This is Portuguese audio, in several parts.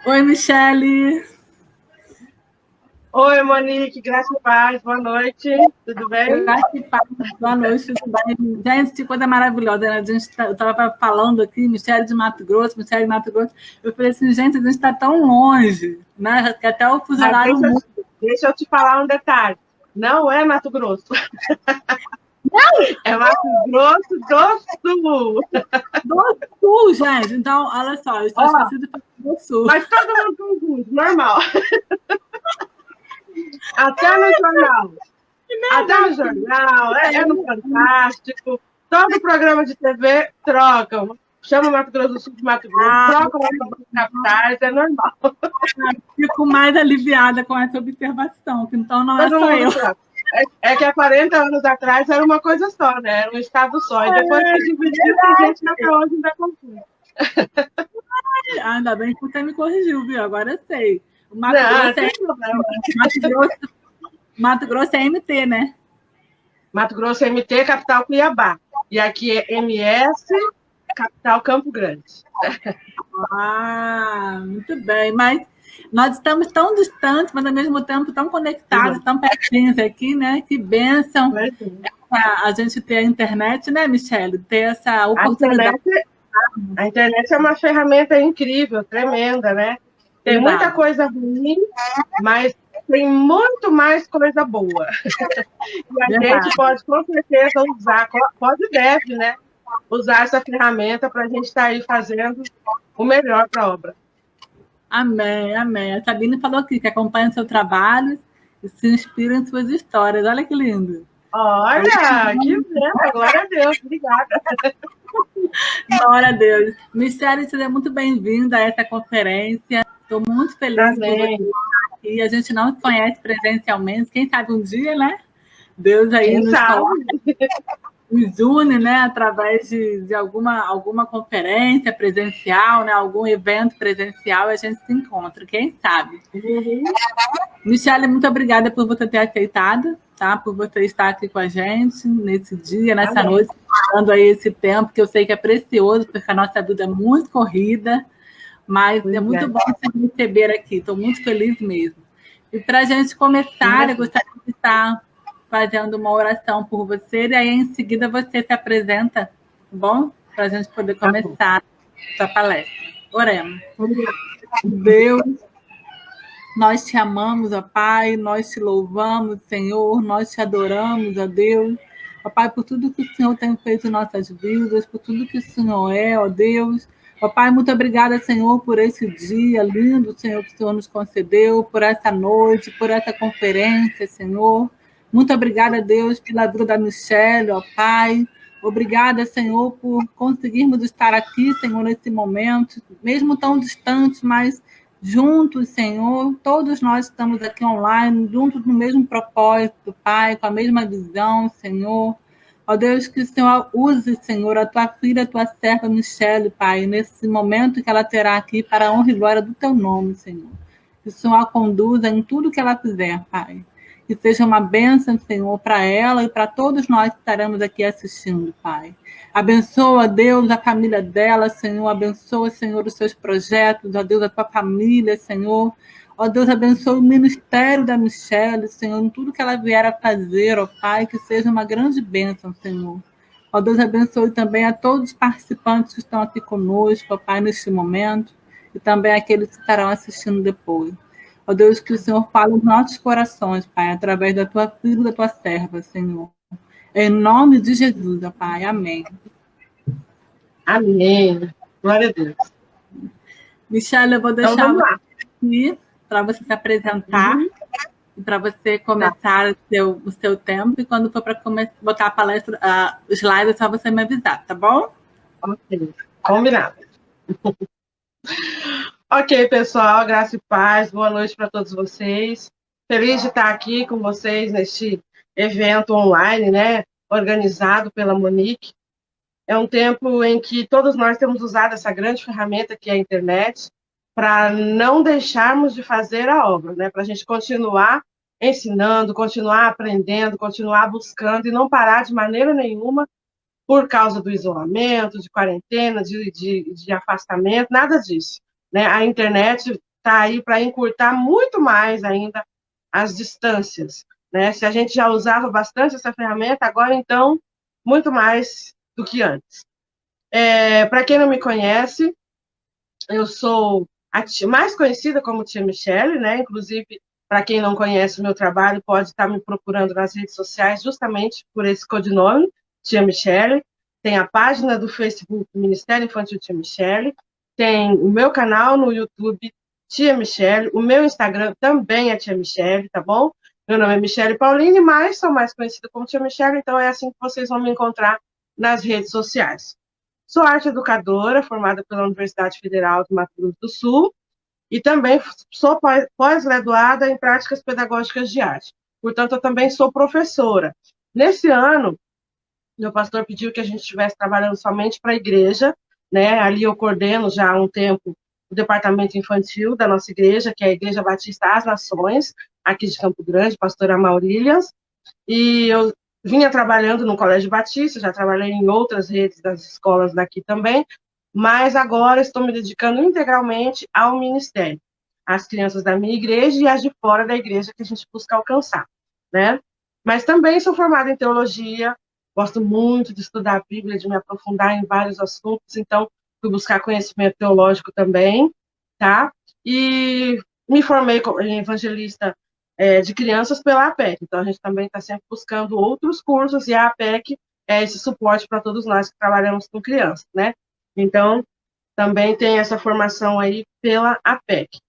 Oi, Michele. Oi, Monique, graça e paz, boa noite, tudo bem? Graça e paz. Boa noite, tudo bem? Gente, que coisa maravilhosa, né? Eu estava falando aqui, Michele de Mato Grosso, Michele de Mato Grosso. Eu falei assim, gente, a gente está tão longe, né? Que até o fuso Mas horário muda. deixa eu te falar um detalhe, não é Mato Grosso, é Mato Grosso do Sul. Do Sul, gente. Então, olha só, eu só Ó, esqueci de falar do Sul. mas todo mundo confunde, normal, até no jornal, até no jornal, é no Fantástico, todo programa de TV trocam, chama Mato Grosso do Sul de Mato Grosso, Ah, trocam as capitais, é normal, fico mais aliviada com essa observação, que então não é todo só eu. mundo troca. É que há 40 anos atrás era uma coisa só, né? Era um estado só. E depois que dividiu, tem gente que até hoje ainda confunde. Ainda bem que você me corrigiu, viu? Agora eu sei. O Mato Não, Grosso é tem problema. Mato Grosso, Mato Grosso é MT, né? Mato Grosso é MT, capital Cuiabá. E aqui é MS, capital Campo Grande. Ah, muito bem. Mas nós estamos tão distantes, mas ao mesmo tempo tão conectados, Uhum. tão pertinhos aqui, né? Que bênção Mas, sim. a gente ter a internet, né, Michele? Ter essa A oportunidade. internet, a internet é uma ferramenta incrível, tremenda, né? Tem muita Verdade. coisa ruim, mas tem muito mais coisa boa. E a gente Verdade. pode, com certeza, usar, pode e deve, né? Usar essa ferramenta para a gente estar aí fazendo o melhor para a obra. Amém, amém. A Sabine falou aqui que acompanha o seu trabalho e se inspira em suas histórias. Olha que lindo. Olha, que venda, glória a Deus, obrigada. Glória a Deus. Michele, seja muito bem-vinda a essa conferência. Estou muito feliz por você Amém. estar aqui. A gente não se conhece presencialmente, quem sabe um dia, né? Deus aí Quem nos sabe? coloca, nos une, né? Através de alguma conferência presencial, né? Algum evento presencial, a gente se encontra, quem sabe? Uhum. Michele, muito obrigada por você ter aceitado, tá? Por você estar aqui com a gente nesse dia, nessa Amém. noite, dando aí esse tempo que eu sei que é precioso, porque a nossa vida é muito corrida, mas é Pois muito é. bom te receber aqui. Estou muito feliz mesmo. E para a gente começar, eu Imagina. gostaria de estar fazendo uma oração por você, e aí em seguida você se apresenta, tá bom? Para a gente poder Tá bom. começar a palestra. Oremos. Vamos lá. Deus, nós te amamos, ó Pai, nós te louvamos, Senhor, nós te adoramos, ó Deus. Ó Pai, por tudo que o Senhor tem feito em nossas vidas, por tudo que o Senhor é, ó Deus. Ó Pai, muito obrigada, Senhor, por esse dia lindo, Senhor, que o Senhor nos concedeu, por essa noite, por essa conferência, Senhor. Muito obrigada, Deus, pela vida da Michelle, ó Pai. Obrigada, Senhor, por conseguirmos estar aqui, Senhor, nesse momento, mesmo tão distantes, mas juntos, Senhor, todos nós estamos aqui online, juntos no mesmo propósito, Pai, com a mesma visão, Senhor. Ó Deus, que o Senhor use, Senhor, a tua filha, a tua serva Michele, Pai, nesse momento que ela terá aqui para a honra e glória do teu nome, Senhor. Que o Senhor a conduza em tudo que ela fizer, Pai. Que seja uma bênção, Senhor, para ela e para todos nós que estaremos aqui assistindo, Pai. Abençoa, Deus, a família dela, Senhor. Abençoa, Senhor, os seus projetos. Ó Deus, a tua família, Senhor. Ó Deus, abençoa o ministério da Michelle, Senhor, em tudo que ela vier a fazer, ó Pai, que seja uma grande bênção, Senhor. Ó Deus, abençoe também a todos os participantes que estão aqui conosco, ó Pai, neste momento, e também aqueles que estarão assistindo depois. Ó Deus, que o Senhor fale nos nossos corações, Pai, através da tua filha e da tua serva, Senhor. Em nome de Jesus, ó Pai. Amém. Amém. Glória a Deus. Michelle, eu vou Então deixar vamos você lá. aqui para você se apresentar Uhum. e para você Tá. começar o seu tempo. E quando for para botar a palestra, o slide, é só você me avisar, tá bom? Ok. Combinado. Ok, pessoal, graça e paz, boa noite para todos vocês. Feliz de estar aqui com vocês neste evento online, né? Organizado pela Monique. É um tempo em que todos nós temos usado essa grande ferramenta que é a internet para não deixarmos de fazer a obra, né? Para a gente continuar ensinando, continuar aprendendo, continuar buscando e não parar de maneira nenhuma por causa do isolamento, de quarentena, de afastamento, nada disso, né? A internet está aí para encurtar muito mais ainda as distâncias, né? Se a gente já usava bastante essa ferramenta, agora, então, muito mais do que antes. Para quem não me conhece, eu sou mais conhecida como Tia Michele, né? Inclusive, para quem não conhece o meu trabalho, pode estar me procurando nas redes sociais justamente por esse codinome, Tia Michele. Tem a página do Facebook do Ministério Infantil Tia Michele, tem o meu canal no YouTube, Tia Michele, o meu Instagram também é Tia Michele, tá bom? Meu nome é Michele Pauline, mas sou mais conhecida como Tia Michele, então é assim que vocês vão me encontrar nas redes sociais. Sou arte educadora, formada pela Universidade Federal do Mato Grosso do Sul, e também sou pós-graduada em práticas pedagógicas de arte. Portanto, eu também sou professora. Nesse ano, meu pastor pediu que a gente estivesse trabalhando somente para a igreja, né? Ali eu coordeno já há um tempo o departamento infantil da nossa igreja, que é a Igreja Batista As Nações, aqui de Campo Grande, pastora Maurílias, e eu vinha trabalhando no Colégio Batista, já trabalhei em outras redes das escolas daqui também, mas agora estou me dedicando integralmente ao ministério, às crianças da minha igreja e às de fora da igreja que a gente busca alcançar, né? Mas também sou formada em teologia, gosto muito de estudar a Bíblia, de me aprofundar em vários assuntos, então fui buscar conhecimento teológico também, tá? E me formei em evangelista de crianças pela APEC. Então, a gente também está sempre buscando outros cursos, e a APEC é esse suporte para todos nós que trabalhamos com crianças, né? Então, também tem essa formação aí pela APEC.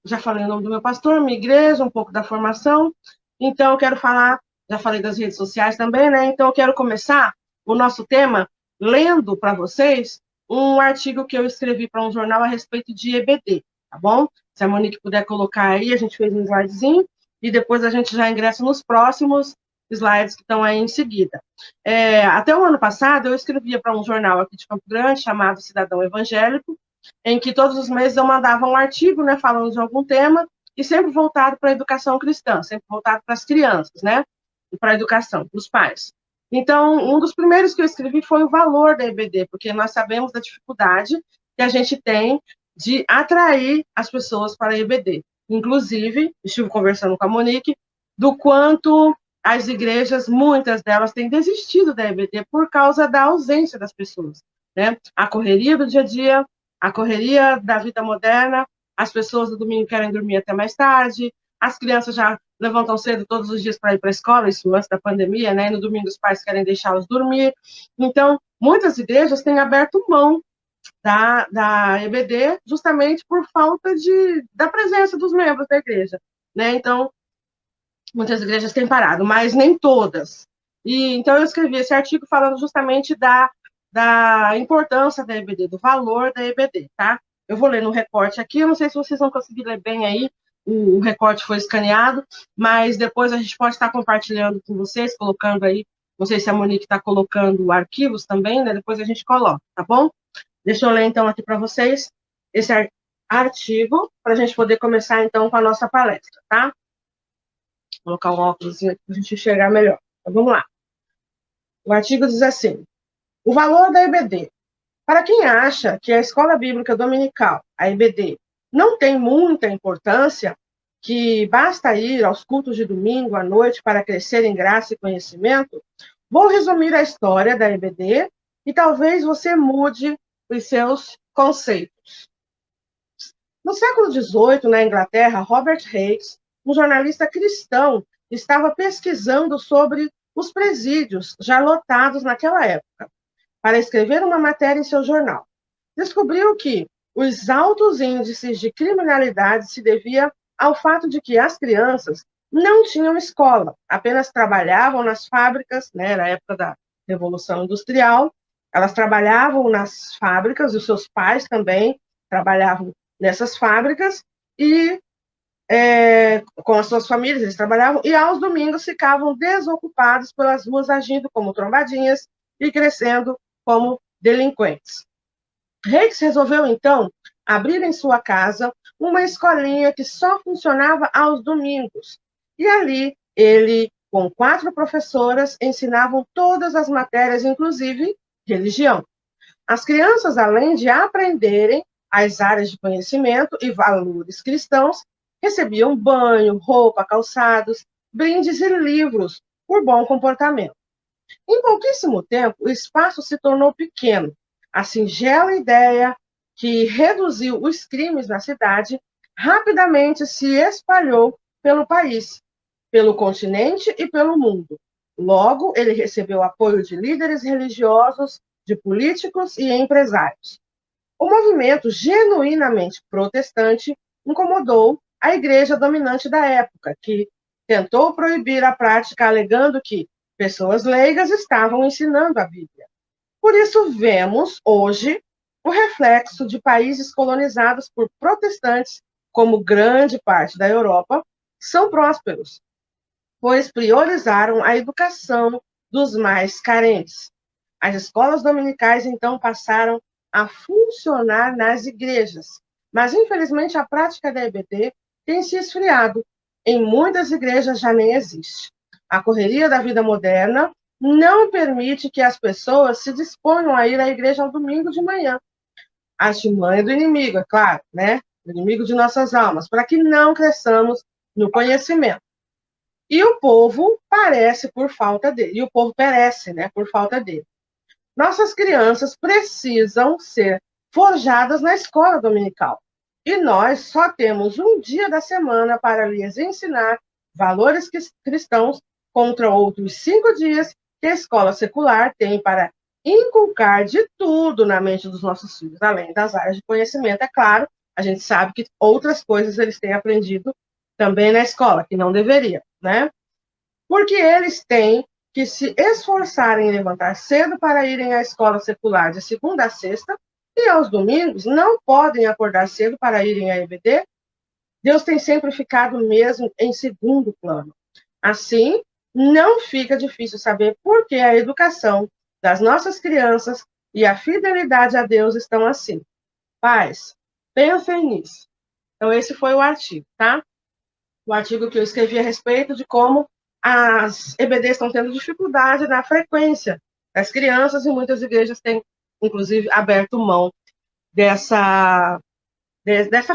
Já falei o nome do meu pastor, minha igreja, um pouco da formação. Então, eu quero falar, já falei das redes sociais também, né? Então, eu quero começar o nosso tema lendo para vocês um artigo que eu escrevi para um jornal a respeito de EBD, tá bom? Se a Monique puder colocar aí, a gente fez um slidezinho, e depois a gente já ingressa nos próximos slides que estão aí em seguida. Até o ano passado, eu escrevia para um jornal aqui de Campo Grande, chamado Cidadão Evangélico, em que todos os meses eu mandava um artigo, né, falando de algum tema, e sempre voltado para a educação cristã, sempre voltado para as crianças, né, e para a educação, para os pais. Então, um dos primeiros que eu escrevi foi o valor da EBD, porque nós sabemos da dificuldade que a gente tem de atrair as pessoas para a EBD. Inclusive, estive conversando com a Monique, do quanto as igrejas, muitas delas, têm desistido da EBD por causa da ausência das pessoas, né? A correria do dia a dia, a correria da vida moderna, as pessoas no domingo querem dormir até mais tarde, as crianças já levantam cedo todos os dias para ir para a escola, isso antes da pandemia, né? E no domingo os pais querem deixá-los dormir. Então, muitas igrejas têm aberto mão da EBD justamente por falta da presença dos membros da igreja, né? Então, muitas igrejas têm parado, mas nem todas. E então eu escrevi esse artigo falando justamente da importância da EBD, do valor da EBD, tá? Eu vou ler no recorte aqui, eu não sei se vocês vão conseguir ler bem aí, o recorte foi escaneado, mas depois a gente pode estar compartilhando com vocês, colocando aí, não sei se a Monique está colocando arquivos também, né? Depois a gente coloca, tá bom? Deixa eu ler então aqui para vocês esse artigo, para a gente poder começar então com a nossa palestra, tá? Vou colocar um óculos aqui para a gente enxergar melhor. Então, vamos lá. O artigo diz assim: o valor da EBD. Para quem acha que a Escola Bíblica Dominical, a EBD, não tem muita importância, que basta ir aos cultos de domingo à noite para crescer em graça e conhecimento, vou resumir a história da EBD e talvez você mude os seus conceitos. No século XVIII, na Inglaterra, Robert Hicks, um jornalista cristão, estava pesquisando sobre os presídios já lotados naquela época, para escrever uma matéria em seu jornal. Descobriu que os altos índices de criminalidade se devia ao fato de que as crianças não tinham escola, apenas trabalhavam nas fábricas, né, na época da Revolução Industrial, elas trabalhavam nas fábricas, os seus pais também trabalhavam nessas fábricas, e com as suas famílias eles trabalhavam, e aos domingos ficavam desocupados pelas ruas, agindo como trombadinhas e crescendo como delinquentes. Reis resolveu, então, abrir em sua casa uma escolinha que só funcionava aos domingos. E ali, ele, com 4 professoras, ensinavam todas as matérias, inclusive religião. As crianças, além de aprenderem, as áreas de conhecimento e valores cristãos recebiam banho, roupa, calçados, brindes e livros por bom comportamento. Em pouquíssimo tempo, o espaço se tornou pequeno. A singela ideia que reduziu os crimes na cidade rapidamente se espalhou pelo país, pelo continente e pelo mundo. Logo, ele recebeu apoio de líderes religiosos, de políticos e empresários. O movimento genuinamente protestante incomodou a igreja dominante da época, que tentou proibir a prática, alegando que pessoas leigas estavam ensinando a Bíblia. Por isso, vemos hoje o reflexo de países colonizados por protestantes, como grande parte da Europa, são prósperos, pois priorizaram a educação dos mais carentes. As escolas dominicais, então, passaram a funcionar nas igrejas, mas, infelizmente, a prática da EBD tem se esfriado. Em muitas igrejas já nem existe. A correria da vida moderna não permite que as pessoas se disponham a ir à igreja ao domingo de manhã. A artimanha do inimigo, é claro, né? O inimigo de nossas almas, para que não cresçamos no conhecimento. E o povo parece por falta dele, e o povo perece, né, por falta dele. Nossas crianças precisam ser forjadas na escola dominical. E nós só temos um dia da semana para lhes ensinar valores cristãos contra outros 5 dias que a escola secular tem para inculcar de tudo na mente dos nossos filhos, além das áreas de conhecimento, é claro. A gente sabe que outras coisas eles têm aprendido também na escola, que não deveria, né? Porque eles têm que se esforçarem em levantar cedo para irem à escola secular de segunda a sexta, e aos domingos não podem acordar cedo para irem à EBD. Deus tem sempre ficado mesmo em segundo plano. Assim, não fica difícil saber por que a educação das nossas crianças e a fidelidade a Deus estão assim. Pais, pensem nisso. Então, esse foi o artigo, tá? O artigo que eu escrevi a respeito de como as EBDs estão tendo dificuldade na frequência das crianças e muitas igrejas têm, inclusive, aberto mão dessa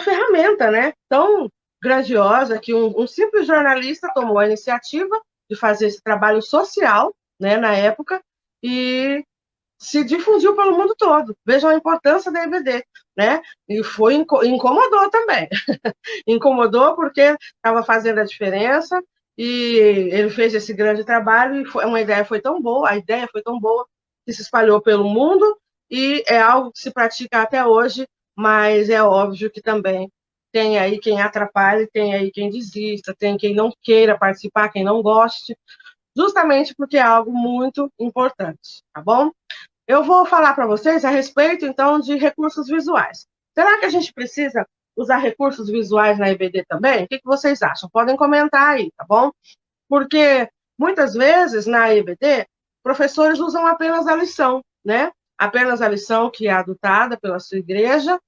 ferramenta, né, tão grandiosa que um simples jornalista tomou a iniciativa de fazer esse trabalho social, né, na época, e se difundiu pelo mundo todo. Vejam a importância da EBD, né? E incomodou também. Incomodou porque estava fazendo a diferença e ele fez esse grande trabalho e a ideia foi tão boa que se espalhou pelo mundo e é algo que se pratica até hoje, mas é óbvio que também tem aí quem atrapalhe, tem aí quem desista, tem quem não queira participar, quem não goste, justamente porque é algo muito importante, tá bom? Eu vou falar para vocês a respeito, então, de recursos visuais. Será que a gente precisa usar recursos visuais na EBD também? O que vocês acham? Podem comentar aí, tá bom? Porque, muitas vezes, na EBD, professores usam apenas a lição, né? Apenas a lição que é adotada pela sua igreja.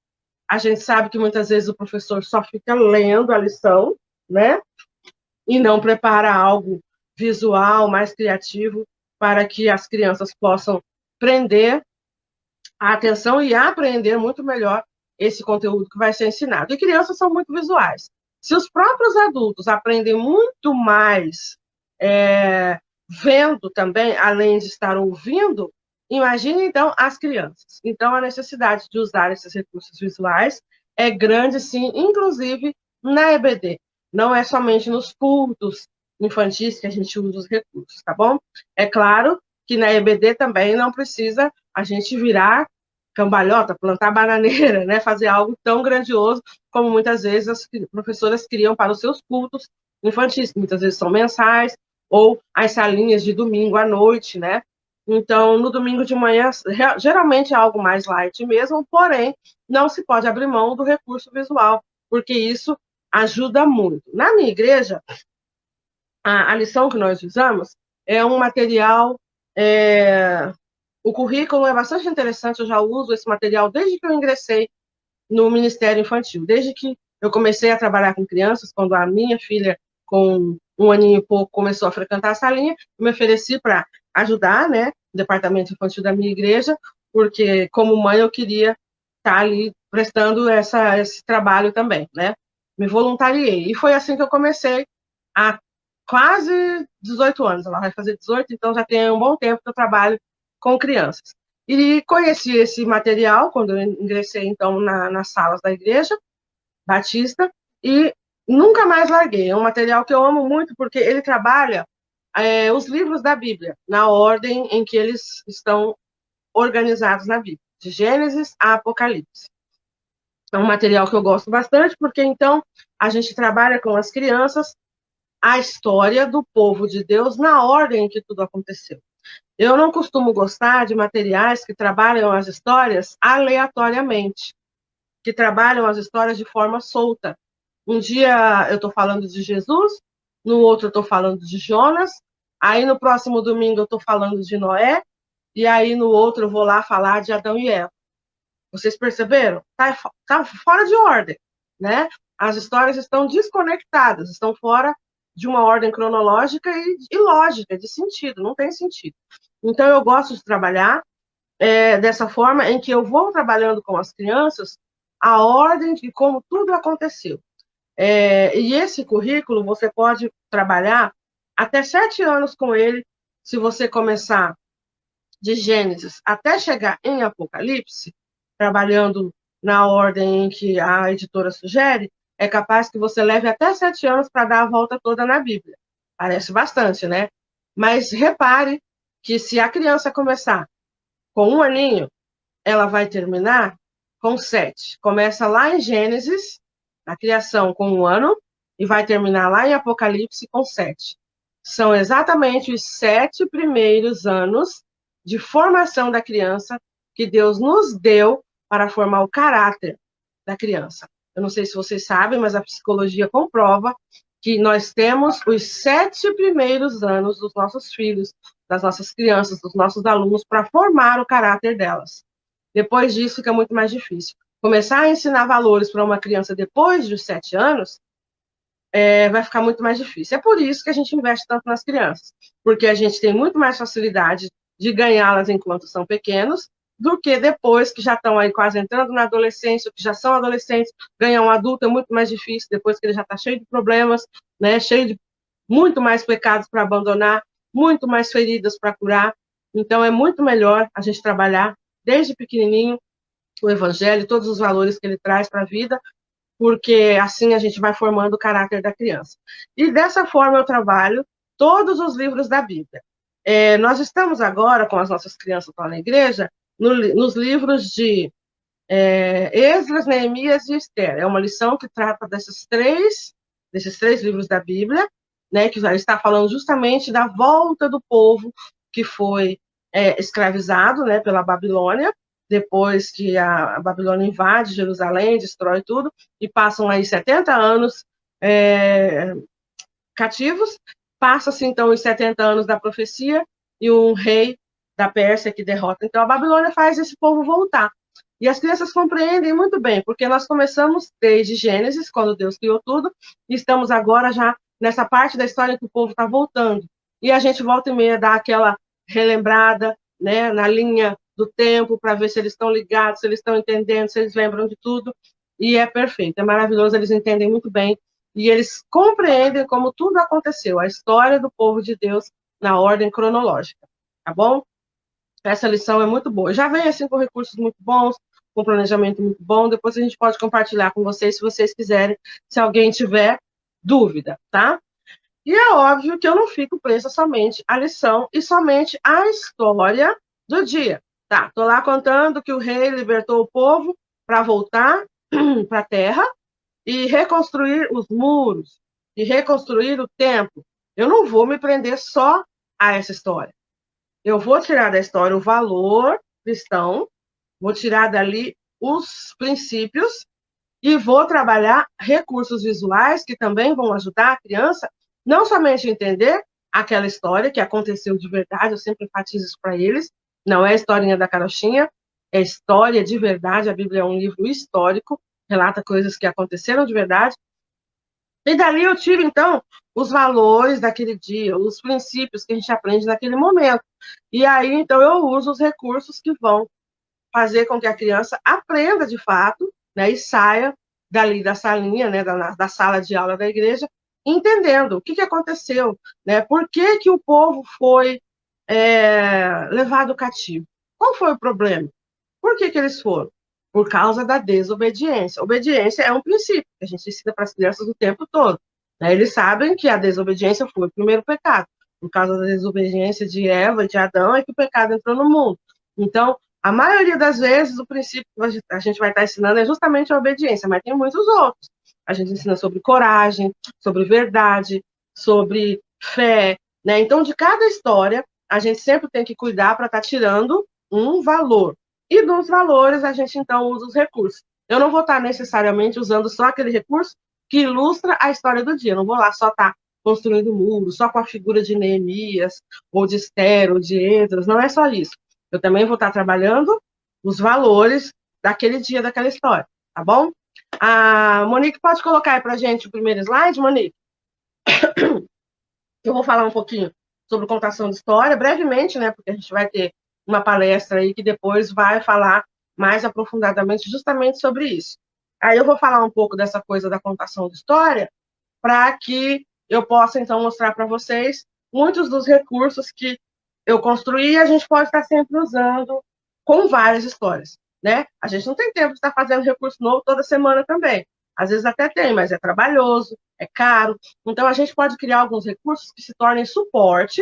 A gente sabe que, muitas vezes, o professor só fica lendo a lição, né? E não prepara algo visual, mais criativo, para que as crianças possam prender a atenção e aprender muito melhor esse conteúdo que vai ser ensinado. E crianças são muito visuais. Se os próprios adultos aprendem muito mais vendo também, além de estar ouvindo, imagine, então, as crianças. Então, a necessidade de usar esses recursos visuais é grande, sim, inclusive na EBD. Não é somente nos cultos infantis que a gente usa os recursos, tá bom? É claro que na EBD também não precisa a gente virar cambalhota, plantar bananeira, né? Fazer algo tão grandioso como muitas vezes as professoras criam para os seus cultos infantis, que muitas vezes são mensais, ou as salinhas de domingo à noite, né? Então, no domingo de manhã, geralmente é algo mais light mesmo, porém, não se pode abrir mão do recurso visual, porque isso ajuda muito. Na minha igreja, a lição que nós usamos é um material o currículo é bastante interessante, eu já uso esse material desde que eu ingressei no Ministério Infantil, desde que eu comecei a trabalhar com crianças, quando a minha filha, com 1 aninho e pouco, começou a frequentar a salinha, eu me ofereci para ajudar, né, o departamento infantil da minha igreja, porque, como mãe, eu queria estar ali prestando esse trabalho também, né? Me voluntariei. E foi assim que eu comecei há quase 18 anos. Ela vai fazer 18, então já tem um bom tempo que eu trabalho com crianças. E conheci esse material quando eu ingressei, então, nas salas da igreja batista e nunca mais larguei. É um material que eu amo muito porque ele trabalha os livros da Bíblia na ordem em que eles estão organizados na Bíblia, de Gênesis a Apocalipse. É um material que eu gosto bastante porque, então, a gente trabalha com as crianças a história do povo de Deus na ordem em que tudo aconteceu. Eu não costumo gostar de materiais que trabalham as histórias aleatoriamente, que trabalham as histórias de forma solta. Um dia eu estou falando de Jesus, no outro eu estou falando de Jonas, aí no próximo domingo eu estou falando de Noé, e aí no outro eu vou lá falar de Adão e Eva. Vocês perceberam? Tá fora de ordem, né? As histórias estão desconectadas, estão fora de uma ordem cronológica e lógica, de sentido, não tem sentido. Então eu gosto de trabalhar dessa forma em que eu vou trabalhando com as crianças a ordem de como tudo aconteceu. E esse currículo você pode trabalhar até 7 anos com ele, se você começar de Gênesis até chegar em Apocalipse, trabalhando na ordem em que a editora sugere, é capaz que você leve até 7 anos para dar a volta toda na Bíblia. Parece bastante, né? Mas repare que se a criança começar com 1 aninho, ela vai terminar com 7. Começa lá em Gênesis, na criação, com 1 ano, e vai terminar lá em Apocalipse com 7. São exatamente os 7 primeiros anos de formação da criança que Deus nos deu para formar o caráter da criança. Eu não sei se vocês sabem, mas a psicologia comprova que nós temos os 7 primeiros anos dos nossos filhos, das nossas crianças, dos nossos alunos, para formar o caráter delas. Depois disso, fica muito mais difícil. Começar a ensinar valores para uma criança depois dos 7 anos vai ficar muito mais difícil. É por isso que a gente investe tanto nas crianças, porque a gente tem muito mais facilidade de ganhá-las enquanto são pequenos, do que depois que já estão aí quase entrando na adolescência, que já são adolescentes, ganhar um adulto é muito mais difícil, depois que ele já está cheio de problemas, né, cheio de muito mais pecados para abandonar, muito mais feridas para curar. Então, é muito melhor a gente trabalhar desde pequenininho o evangelho, todos os valores que ele traz para a vida, porque assim a gente vai formando o caráter da criança. E dessa forma eu trabalho todos os livros da Bíblia. Nós estamos agora, com as nossas crianças lá na igreja, nos livros de Esdras, Neemias e Esther. É uma lição que trata desses três livros da Bíblia, né, que está falando justamente da volta do povo que foi escravizado, né, pela Babilônia, depois que a Babilônia invade Jerusalém, destrói tudo, e passam aí 70 anos cativos. Passa-se, então, os 70 anos da profecia e um rei da Pérsia que derrota. Então, a Babilônia faz esse povo voltar. E as crianças compreendem muito bem, porque nós começamos desde Gênesis, quando Deus criou tudo, e estamos agora já nessa parte da história que o povo está voltando. E a gente volta e meia dá aquela relembrada, né, na linha do tempo, para ver se eles estão ligados, se eles estão entendendo, se eles lembram de tudo. E é perfeito, é maravilhoso, eles entendem muito bem. E eles compreendem como tudo aconteceu, a história do povo de Deus na ordem cronológica, tá bom? Essa lição é muito boa. Já vem assim com recursos muito bons, com planejamento muito bom. Depois a gente pode compartilhar com vocês, se vocês quiserem, se alguém tiver dúvida, tá? E é óbvio que eu não fico presa somente à lição e somente à história do dia. Tá, tô lá contando que o rei libertou o povo para voltar para a terra e reconstruir os muros, e reconstruir o templo. Eu não vou me prender só a essa história. Eu vou tirar da história o valor cristão, vou tirar dali os princípios e vou trabalhar recursos visuais que também vão ajudar a criança não somente a entender aquela história que aconteceu de verdade, eu sempre enfatizo isso para eles, não é a historinha da carochinha, é história de verdade, a Bíblia é um livro histórico, relata coisas que aconteceram de verdade. E dali eu tiro, então, os valores daquele dia, os princípios que a gente aprende naquele momento. E aí, então, eu uso os recursos que vão fazer com que a criança aprenda, de fato, né, e saia dali da salinha, né, da sala de aula da igreja, entendendo o que aconteceu, né, por que o povo foi levado cativo. Qual foi o problema? Por que eles foram? Por causa da desobediência. Obediência é um princípio que a gente ensina para as crianças o tempo todo, né? Eles sabem que a desobediência foi o primeiro pecado. Por causa da desobediência de Eva e de Adão é que o pecado entrou no mundo. Então, a maioria das vezes, o princípio que a gente vai estar ensinando é justamente a obediência, mas tem muitos outros. A gente ensina sobre coragem, sobre verdade, sobre fé, né? Então, de cada história, a gente sempre tem que cuidar para estar tirando um valor. E dos valores, a gente então usa os recursos. Eu não vou estar necessariamente usando só aquele recurso que ilustra a história do dia. Eu não vou lá só estar construindo muros, só com a figura de Neemias, ou de Esther, ou de Esdras. Não é só isso. Eu também vou estar trabalhando os valores daquele dia, daquela história. Tá bom? A Monique, pode colocar aí para a gente o primeiro slide, Monique? Eu vou falar um pouquinho sobre contação de história, brevemente, né? Porque a gente vai ter uma palestra aí que depois vai falar mais aprofundadamente justamente sobre isso. Aí eu vou falar um pouco dessa coisa da contação de história para que eu possa, então, mostrar para vocês muitos dos recursos que eu construí e a gente pode estar sempre usando com várias histórias, né? A gente não tem tempo de estar fazendo recurso novo toda semana também. Às vezes até tem, mas é trabalhoso, é caro. Então, a gente pode criar alguns recursos que se tornem suporte,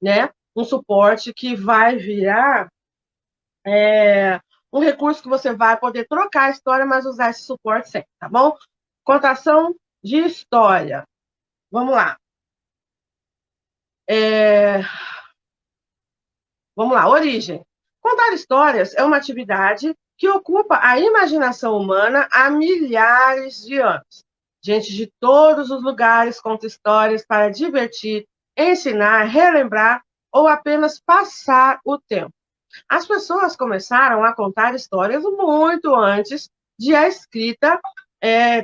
né? Um suporte que vai virar um recurso que você vai poder trocar a história, mas usar esse suporte sempre, tá bom? Contação de história. Vamos lá. Vamos lá, origem. Contar histórias é uma atividade que ocupa a imaginação humana há milhares de anos. Gente de todos os lugares conta histórias para divertir, ensinar, relembrar ou apenas passar o tempo. As pessoas começaram a contar histórias muito antes de a escrita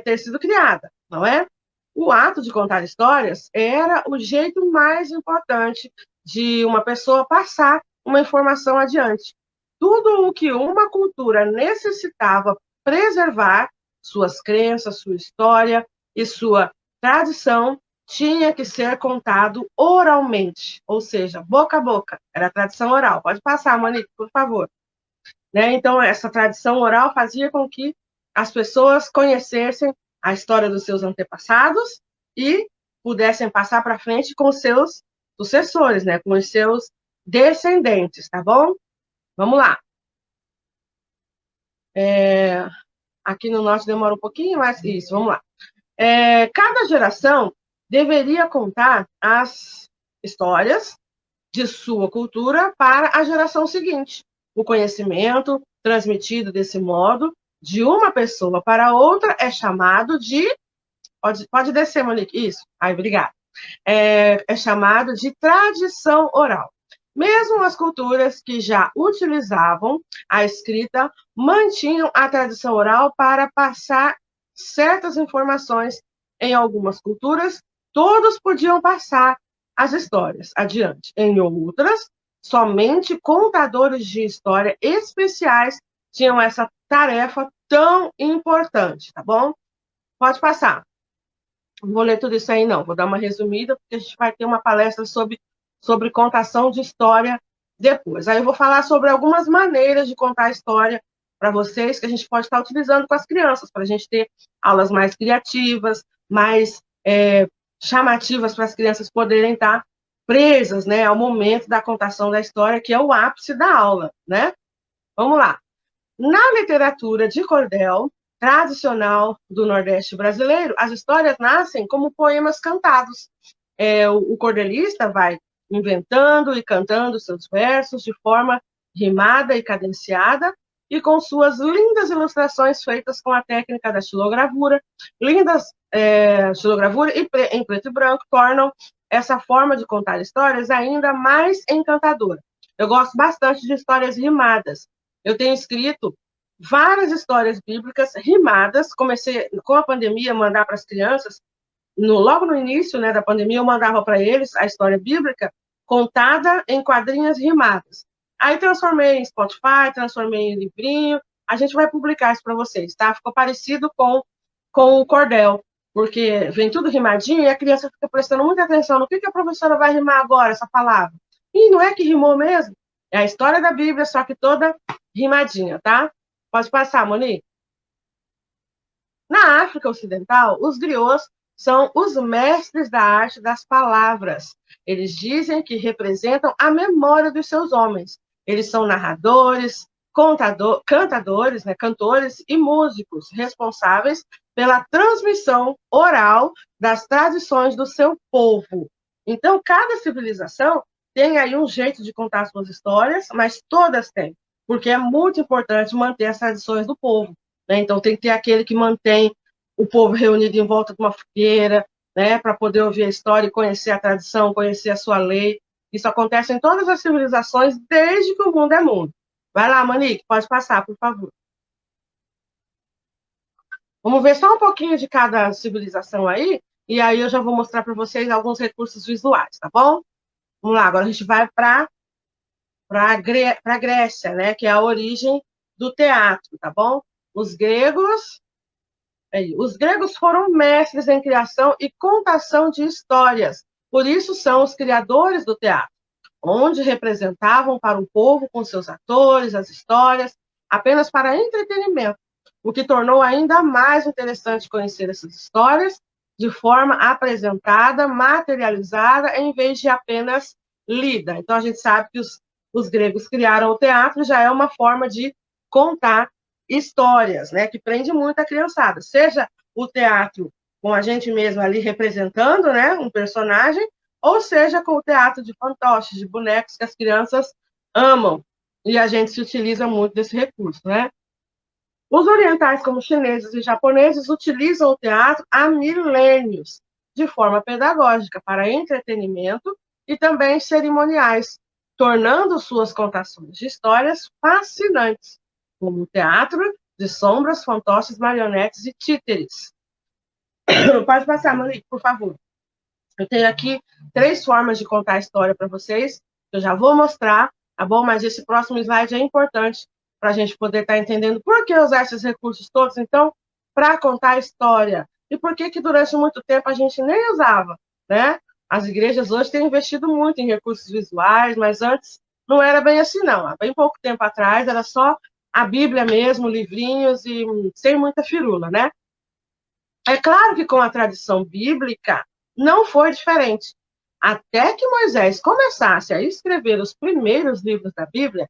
ter sido criada, não é? O ato de contar histórias era o jeito mais importante de uma pessoa passar uma informação adiante. Tudo o que uma cultura necessitava preservar, suas crenças, sua história e sua tradição, tinha que ser contado oralmente, ou seja, boca a boca. Era tradição oral. Pode passar, Monique, por favor. Né? Então, essa tradição oral fazia com que as pessoas conhecessem a história dos seus antepassados e pudessem passar para frente com os seus sucessores, né? Com os seus descendentes, tá bom? Vamos lá. Aqui no norte demora um pouquinho, mas isso, vamos lá. Cada geração deveria contar as histórias de sua cultura para a geração seguinte. O conhecimento transmitido desse modo, de uma pessoa para outra, é chamado de... Pode descer, Monique. Isso. Ai, obrigada. É chamado de tradição oral. Mesmo as culturas que já utilizavam a escrita mantinham a tradição oral para passar certas informações. Em algumas culturas, todos podiam passar as histórias adiante. Em outras, somente contadores de história especiais tinham essa tarefa tão importante, tá bom? Pode passar. Não vou ler tudo isso aí, não. Vou dar uma resumida, porque a gente vai ter uma palestra sobre contação de história depois. Aí eu vou falar sobre algumas maneiras de contar a história para vocês que a gente pode estar utilizando com as crianças, para a gente ter aulas mais criativas, mais chamativas para as crianças poderem estar presas, né, ao momento da contação da história, que é o ápice da aula, né? Vamos lá. Na literatura de cordel tradicional do Nordeste brasileiro, as histórias nascem como poemas cantados. O cordelista vai inventando e cantando seus versos de forma rimada e cadenciada, e com suas lindas ilustrações feitas com a técnica da xilogravura, lindas xilogravura em preto e branco, tornam essa forma de contar histórias ainda mais encantadora. Eu gosto bastante de histórias rimadas. Eu tenho escrito várias histórias bíblicas rimadas. Comecei, com a pandemia, a mandar para as crianças. Logo no início, né, da pandemia, eu mandava para eles a história bíblica contada em quadrinhas rimadas. Aí transformei em Spotify, transformei em livrinho, A gente vai publicar isso para vocês, tá? Ficou parecido com o cordel, porque vem tudo rimadinho e a criança fica prestando muita atenção no que a professora vai rimar agora, essa palavra. E não é que rimou mesmo? É a história da Bíblia, só que toda rimadinha, tá? Pode passar, Monique. Na África Ocidental, os griots são os mestres da arte das palavras. Eles dizem que representam a memória dos seus homens. Eles são narradores, cantadores, né, cantores e músicos responsáveis pela transmissão oral das tradições do seu povo. Então, cada civilização tem aí um jeito de contar suas histórias, mas todas têm, porque é muito importante manter as tradições do povo. Né? Então, tem que ter aquele que mantém o povo reunido em volta de uma fogueira, né, para poder ouvir a história e conhecer a tradição, conhecer a sua lei. Isso acontece em todas as civilizações, desde que o mundo é mundo. Vai lá, Monique, pode passar, por favor. Vamos ver só um pouquinho de cada civilização aí, e aí eu já vou mostrar para vocês alguns recursos visuais, tá bom? Vamos lá, agora a gente vai para a Grécia, né, que é a origem do teatro, tá bom? Os gregos foram mestres em criação e contação de histórias, por isso são os criadores do teatro, onde representavam para o povo com seus atores as histórias apenas para entretenimento, o que tornou ainda mais interessante conhecer essas histórias de forma apresentada, materializada, em vez de apenas lida. Então a gente sabe que os gregos criaram o teatro, já é uma forma de contar histórias, né, que prende muito a criançada, seja o teatro com a gente mesmo ali representando, né, um personagem, ou seja com o teatro de fantoches, de bonecos que as crianças amam, e a gente se utiliza muito desse recurso, né? Os orientais, como chineses e japoneses, utilizam o teatro há milênios, de forma pedagógica, para entretenimento e também cerimoniais, tornando suas contações de histórias fascinantes, como o teatro de sombras, fantoches, marionetes e títeres. Pode passar, Monique, por favor. Eu tenho aqui 3 formas de contar a história para vocês, que eu já vou mostrar, tá bom? Mas esse próximo slide é importante para a gente poder estar entendendo por que usar esses recursos todos, então, para contar a história. E por que durante muito tempo a gente nem usava, né? As igrejas hoje têm investido muito em recursos visuais, mas antes não era bem assim, não. Há bem pouco tempo atrás era só a Bíblia mesmo, livrinhos e sem muita firula, né? É claro que com a tradição bíblica não foi diferente. Até que Moisés começasse a escrever os primeiros livros da Bíblia,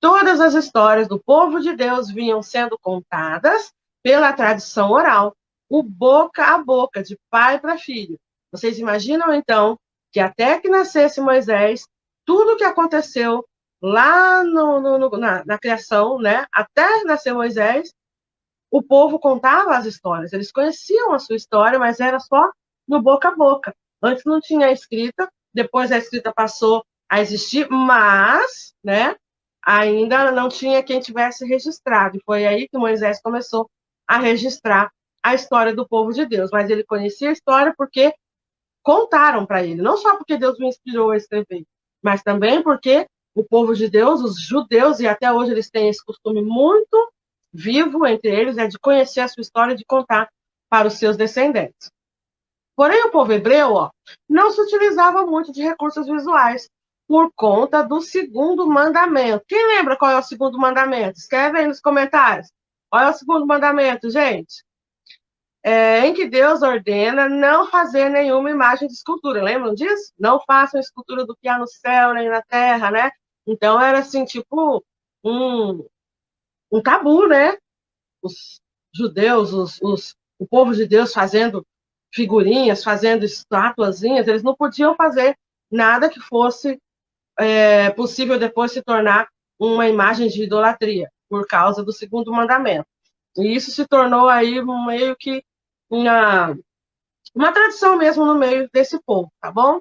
todas as histórias do povo de Deus vinham sendo contadas pela tradição oral, o boca a boca, de pai para filho. Vocês imaginam, então, que até que nascesse Moisés, tudo o que aconteceu lá na criação, né, até nascer Moisés, o povo contava as histórias, eles conheciam a sua história, mas era só no boca a boca. Antes não tinha a escrita, depois a escrita passou a existir, mas, né, ainda não tinha quem tivesse registrado. E foi aí que Moisés começou a registrar a história do povo de Deus. Mas ele conhecia a história porque contaram para ele, não só porque Deus o inspirou a escrever, mas também porque o povo de Deus, os judeus, e até hoje eles têm esse costume muito vivo entre eles, é de conhecer a sua história e de contar para os seus descendentes. Porém, o povo hebreu, não se utilizava muito de recursos visuais por conta do segundo mandamento. Quem lembra qual é o segundo mandamento? Escreve aí nos comentários. Qual é o segundo mandamento, gente? Em que Deus ordena não fazer nenhuma imagem de escultura. Lembram disso? Não façam escultura do que há no céu nem na terra, né? Então era assim, tipo, um, um tabu, né? Os judeus, o povo de Deus fazendo figurinhas, fazendo estatuazinhas, eles não podiam fazer nada que fosse possível depois se tornar uma imagem de idolatria, por causa do segundo mandamento. E isso se tornou aí meio que uma tradição mesmo no meio desse povo, tá bom?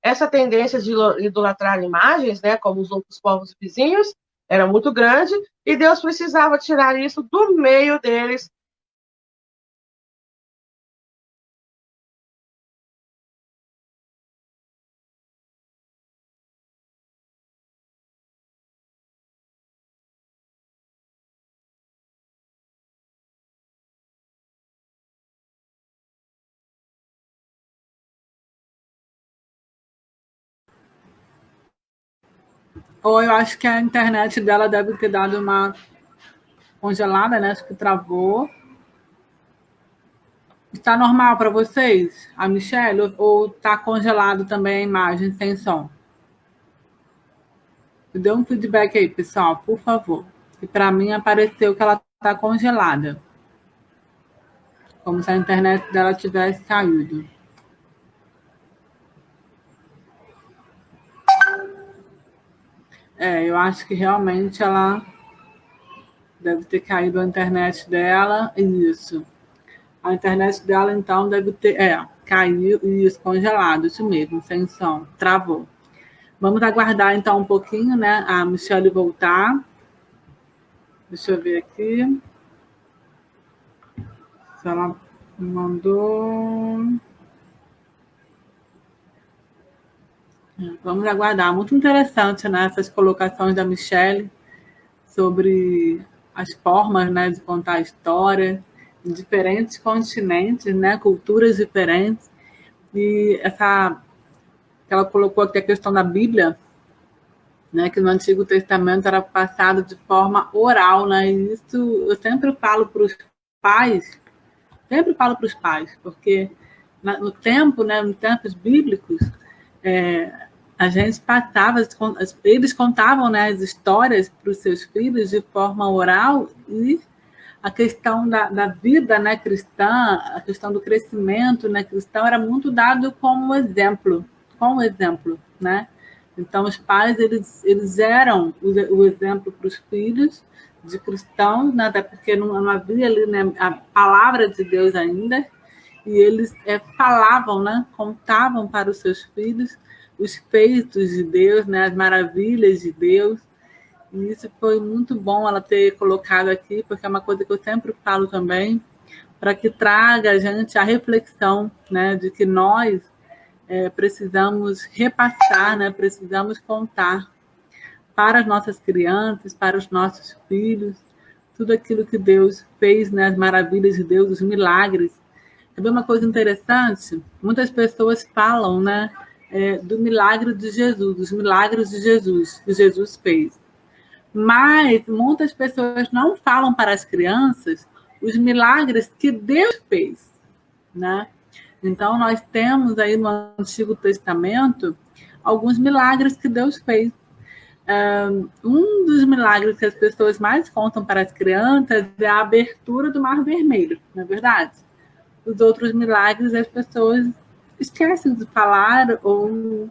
Essa tendência de idolatrar imagens, né, como os outros povos vizinhos, era muito grande, e Deus precisava tirar isso do meio deles Ou eu acho que a internet dela deve ter dado uma congelada, né? Acho que travou. Está normal para vocês, a Michelle? Ou está congelado também a imagem sem som? Me dê um feedback aí, pessoal, por favor. E para mim apareceu que ela está congelada. Como se a internet dela tivesse caído. Eu acho que realmente ela deve ter caído a internet dela. Isso. A internet dela, então, deve ter. Caiu isso, congelado, isso mesmo, sem som. Travou. Vamos aguardar, então, um pouquinho, né? A Michelle voltar. Deixa eu ver aqui. Se ela mandou. Vamos aguardar. Muito interessante, né? Essas colocações da Michelle sobre as formas, né, de contar a história em diferentes continentes, né? Culturas diferentes. E ela colocou aqui a questão da Bíblia, né, que no Antigo Testamento era passado de forma oral, né? E isso eu sempre falo para os pais, porque no tempo, né, nos tempos bíblicos, a gente passava, eles contavam, né, as histórias para os seus filhos de forma oral e a questão da vida, né, cristã, a questão do crescimento, né, cristão era muito dado como exemplo, né? Então os pais eles eram o exemplo para os filhos de cristãos, né, até porque não havia ali, né, a palavra de Deus ainda, e eles falavam, né, contavam para os seus filhos os feitos de Deus, né, as maravilhas de Deus. E isso foi muito bom ela ter colocado aqui, porque é uma coisa que eu sempre falo também, para que traga a gente a reflexão, né, de que nós precisamos repassar, né, precisamos contar para as nossas crianças, para os nossos filhos, tudo aquilo que Deus fez, né, as maravilhas de Deus, os milagres. É uma coisa interessante, muitas pessoas falam, né, do milagre de Jesus, dos milagres de Jesus, que Jesus fez. Mas muitas pessoas não falam para as crianças os milagres que Deus fez, né? Então, nós temos aí no Antigo Testamento alguns milagres que Deus fez. Um dos milagres que as pessoas mais contam para as crianças é a abertura do Mar Vermelho, não é verdade? Os outros milagres as pessoas esquecem de falar ou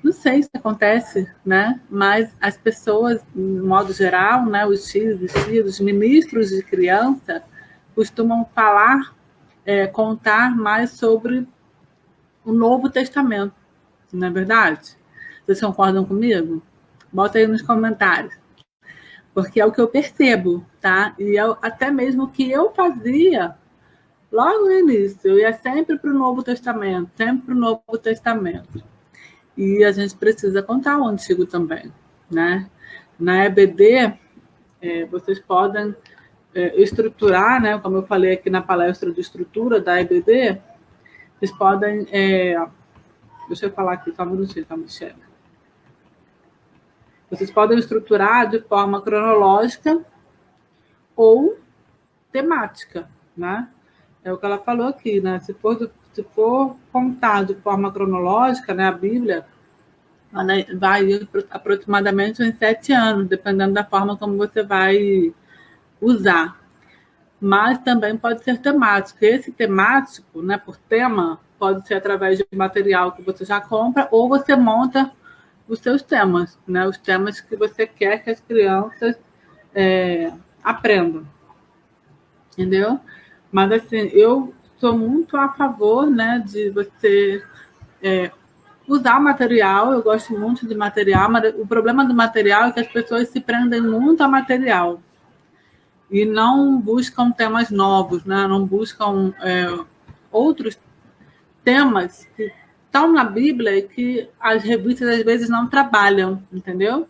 não sei se acontece, né? Mas as pessoas, de modo geral, né, os tios, os filhos, os ministros de criança, costumam falar, contar mais sobre o Novo Testamento, não é verdade? Vocês concordam comigo? Bota aí nos comentários. Porque é o que eu percebo, tá? E até mesmo o que eu fazia logo no início, eu ia sempre para o Novo Testamento, sempre para o Novo Testamento. E a gente precisa contar o antigo também, né? Na EBD, vocês podem estruturar, né? Como eu falei aqui na palestra de estrutura da EBD, vocês podem... deixa eu falar aqui, só um minutinho, tá, Michelle? Vocês podem estruturar de forma cronológica ou temática, né? É o que ela falou aqui, né? Se for contar de forma cronológica, né, a Bíblia, vai aproximadamente uns 7 anos, dependendo da forma como você vai usar. Mas também pode ser temático. Esse temático, né, por tema, pode ser através de material que você já compra ou você monta os seus temas, né, os temas que você quer que as crianças aprendam. Entendeu? Mas, assim, eu sou muito a favor, né, de você usar material, eu gosto muito de material, mas o problema do material é que as pessoas se prendem muito a material e não buscam temas novos, né? Não buscam outros temas que estão na Bíblia e que as revistas às vezes não trabalham, entendeu?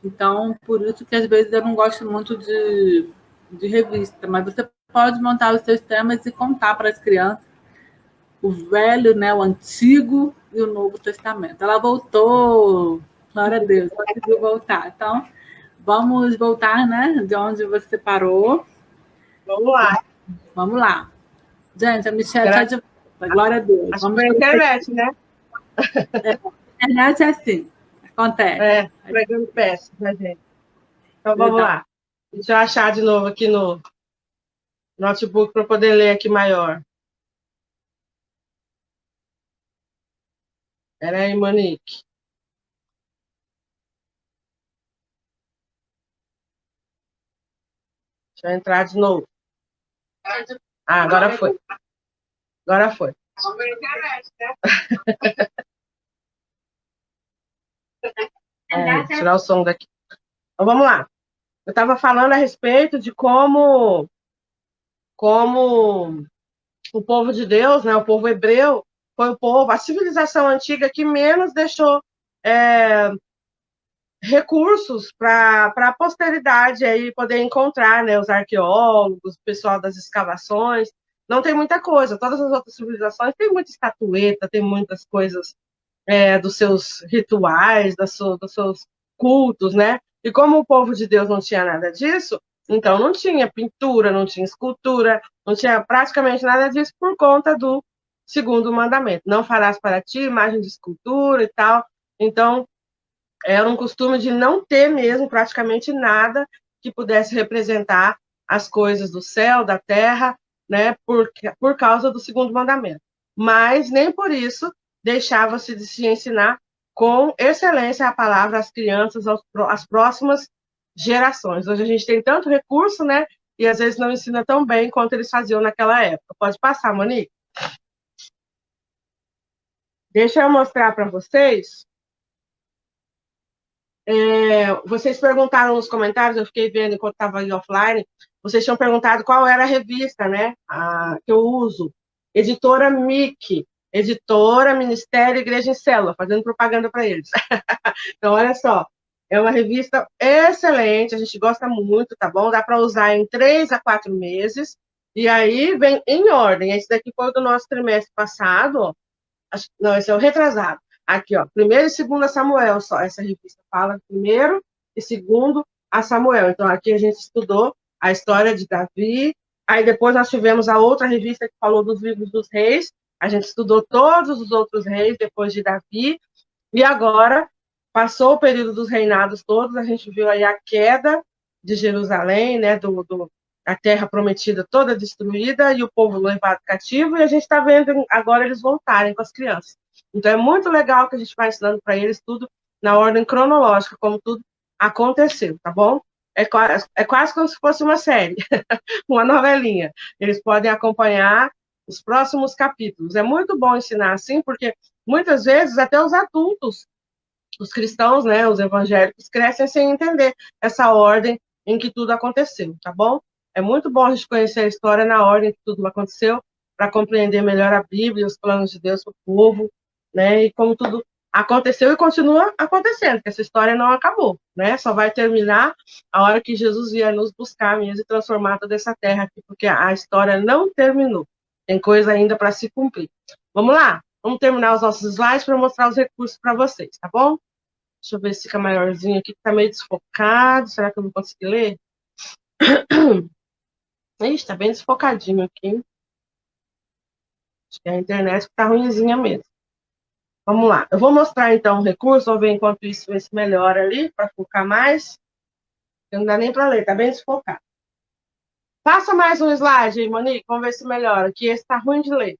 Então, por isso que às vezes eu não gosto muito de revista, mas você pode montar os seus temas e contar para as crianças o Velho, né, o Antigo e o Novo Testamento. Ela voltou, Glória a Deus, conseguiu voltar. Então, vamos voltar, né, de onde você parou. Vamos lá. Vamos lá. Gente, a Michelle está Gra- de volta. Glória a Deus. Acho que Vamos foi a prosseguir. internet, né? A internet é assim, acontece. Pregando peças, né, gente? Então vamos Verdade. lá. Deixa eu achar de novo aqui no notebook para poder ler aqui maior. Espera aí, Monique. Deixa eu entrar de novo. Ah, agora foi. Agora foi. Tirar o som daqui. Então vamos lá. Eu estava falando a respeito de como o povo de Deus, né, o povo hebreu, foi o povo, a civilização antiga que menos deixou recursos para a posteridade aí poder encontrar, né, os arqueólogos, o pessoal das escavações. Não tem muita coisa. Todas as outras civilizações têm muita estatueta, tem muitas coisas dos seus rituais, dos seus cultos, né? E como o povo de Deus não tinha nada disso, então não tinha pintura, não tinha escultura, não tinha praticamente nada disso por conta do segundo mandamento. Não farás para ti imagem de escultura e tal. Então, era um costume de não ter mesmo praticamente nada que pudesse representar as coisas do céu, da terra, né, por causa do segundo mandamento. Mas nem por isso deixava-se de se ensinar com excelência a palavra às crianças, às próximas gerações. Hoje a gente tem tanto recurso, né, e às vezes não ensina tão bem quanto eles faziam naquela época. Pode passar, Monique? Deixa eu mostrar para vocês. Vocês perguntaram nos comentários, eu fiquei vendo enquanto estava aí offline, vocês tinham perguntado qual era a revista, né, que eu uso. Editora MIC, Editora Ministério Igreja em Célula, fazendo propaganda para eles. Então, olha só, é uma revista excelente, a gente gosta muito, tá bom? Dá para usar em 3 a 4 meses, e aí vem em ordem. Esse daqui foi o do nosso trimestre passado, ó. Não, esse é o retrasado. Aqui, ó, primeiro e segundo a Samuel, só. Essa revista fala primeiro e segundo a Samuel. Então, aqui a gente estudou a história de Davi. Aí depois nós tivemos a outra revista que falou dos livros dos reis. A gente estudou todos os outros reis depois de Davi. E agora, passou o período dos reinados todos, a gente viu aí a queda de Jerusalém, né, a terra prometida toda destruída e o povo levado cativo, e a gente está vendo agora eles voltarem com as crianças. Então é muito legal que a gente vai ensinando para eles tudo na ordem cronológica, como tudo aconteceu, tá bom? É quase como se fosse uma série, uma novelinha. Eles podem acompanhar os próximos capítulos. É muito bom ensinar assim, porque muitas vezes até os adultos, os cristãos, né, os evangélicos, crescem sem entender essa ordem em que tudo aconteceu, tá bom? É muito bom a gente conhecer a história na ordem que tudo aconteceu, para compreender melhor a Bíblia, os planos de Deus para o povo, né, e como tudo aconteceu e continua acontecendo, porque essa história não acabou, né, só vai terminar a hora que Jesus vier nos buscar mesmo e transformar toda essa terra aqui, porque a história não terminou, tem coisa ainda para se cumprir. Vamos lá? Vamos terminar os nossos slides para mostrar os recursos para vocês, tá bom? Deixa eu ver se fica maiorzinho aqui, que tá meio desfocado. Será que eu vou conseguir ler? Ixi, tá bem desfocadinho aqui. Acho que a internet tá ruimzinha mesmo. Vamos lá. Eu vou mostrar então o recurso, vou ver enquanto isso, ver se melhora ali, para focar mais. Não dá nem para ler, tá bem desfocado. Passa mais um slide aí, Monique, vamos ver se melhora, que esse tá ruim de ler.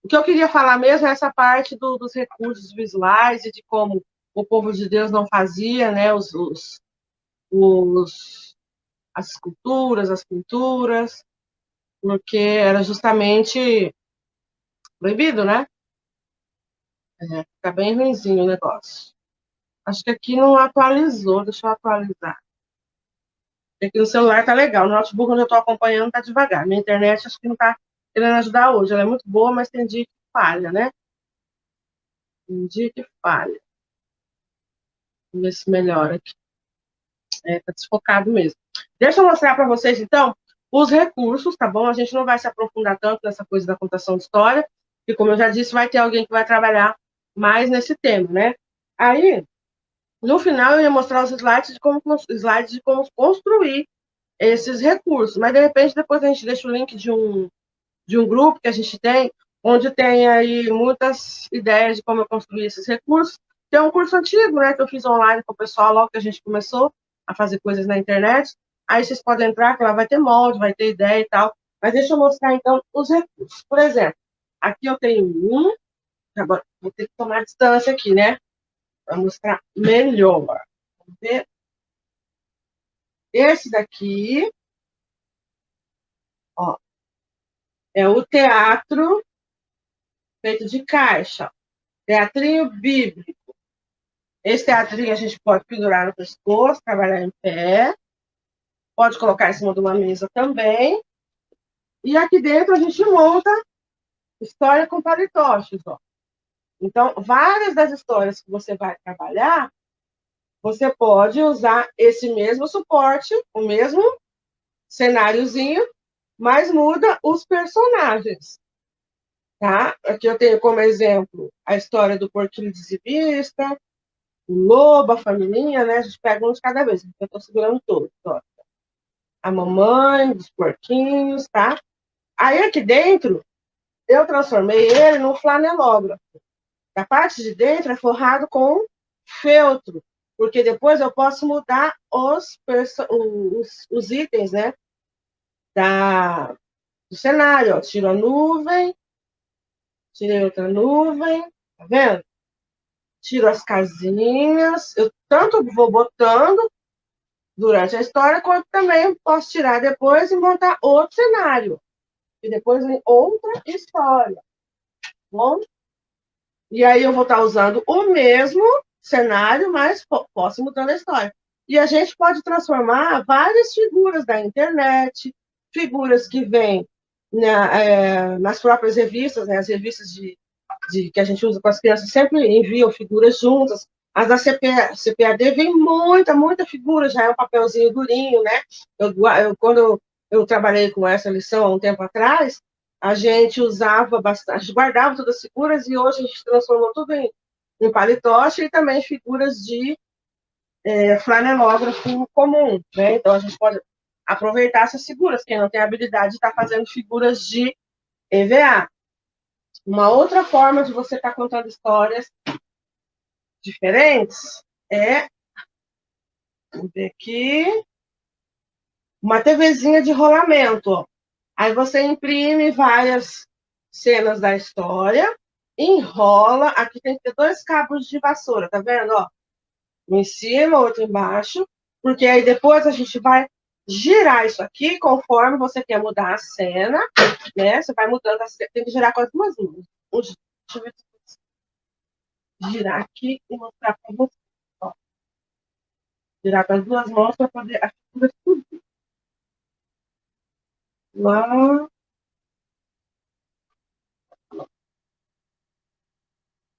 O que eu queria falar mesmo é essa parte dos recursos visuais e de como o povo de Deus não fazia, né, as esculturas, as pinturas, porque era justamente proibido, né? Fica bem ruimzinho o negócio. Acho que aqui não atualizou, deixa eu atualizar. Aqui no celular tá legal, no notebook onde eu tô acompanhando tá devagar. Minha internet acho que não tá querendo ajudar hoje. Ela é muito boa, mas tem dia que falha, né? Tem dia que falha. Vamos ver se melhora aqui. Tá desfocado mesmo. Deixa eu mostrar para vocês, então, os recursos, tá bom? A gente não vai se aprofundar tanto nessa coisa da contação de história, porque, como eu já disse, vai ter alguém que vai trabalhar mais nesse tema, né? Aí, No final, eu ia mostrar os slides de como construir esses recursos. Mas, de repente, depois a gente deixa o link de um grupo que a gente tem, onde tem aí muitas ideias de como eu construir esses recursos. Tem um curso antigo, né, que eu fiz online com o pessoal logo que a gente começou a fazer coisas na internet. Aí vocês podem entrar, que lá vai ter molde, vai ter ideia e tal. Mas deixa eu mostrar, então, os recursos. Por exemplo, aqui eu tenho um, agora vou ter que tomar distância aqui, né, para mostrar melhor. Vamos ver. Esse daqui, ó, é o teatro feito de caixa, teatrinho bíblico. Esse teatrinho a gente pode pendurar no pescoço, trabalhar em pé, pode colocar em cima de uma mesa também. E aqui dentro a gente monta história com palitoches, ó. Então, várias das histórias que você vai trabalhar, você pode usar esse mesmo suporte, o mesmo cenáriozinho, mas muda os personagens, tá? Aqui eu tenho como exemplo a história do porquinho de exibista, o lobo, a família, né? A gente pega um de cada vez, eu estou segurando todos, ó. A mamãe, dos porquinhos, tá? Aí aqui dentro, eu transformei ele num flanelógrafo. A parte de dentro é forrado com feltro, porque depois eu posso mudar os itens, né? Do cenário, ó. Tiro a nuvem, tirei outra nuvem, tá vendo? Tiro as casinhas, eu tanto vou botando durante a história, quanto também posso tirar depois e montar outro cenário. E depois em outra história. Tá bom? E aí eu vou estar usando o mesmo cenário, mas posso mudar a história. E a gente pode transformar várias figuras da internet, figuras que vêm nas próprias revistas, né, as revistas que a gente usa com as crianças sempre enviam figuras juntas. As da CPAD vem muita figura, já é um papelzinho durinho, né? Quando eu trabalhei com essa lição há um tempo atrás, a gente usava bastante, a gente guardava todas as figuras e hoje a gente transformou tudo em palitoche e também figuras de flanelógrafo comum, né? Então a gente pode aproveitar essas figuras, quem não tem a habilidade de estar fazendo figuras de EVA. Uma outra forma de você estar contando histórias diferentes é, vamos ver aqui, uma TVzinha de rolamento. Ó. Aí você imprime várias cenas da história, enrola, aqui tem que ter 2 cabos de vassoura, tá vendo? Ó? Um em cima, outro embaixo, porque aí depois a gente vai girar isso aqui conforme você quer mudar a cena, né? Você vai mudando a cena, tem que girar com as 2 mãos. Deixa eu ver girar aqui e mostrar para você. Ó. Girar com as 2 mãos para poder a figura subir. Lá,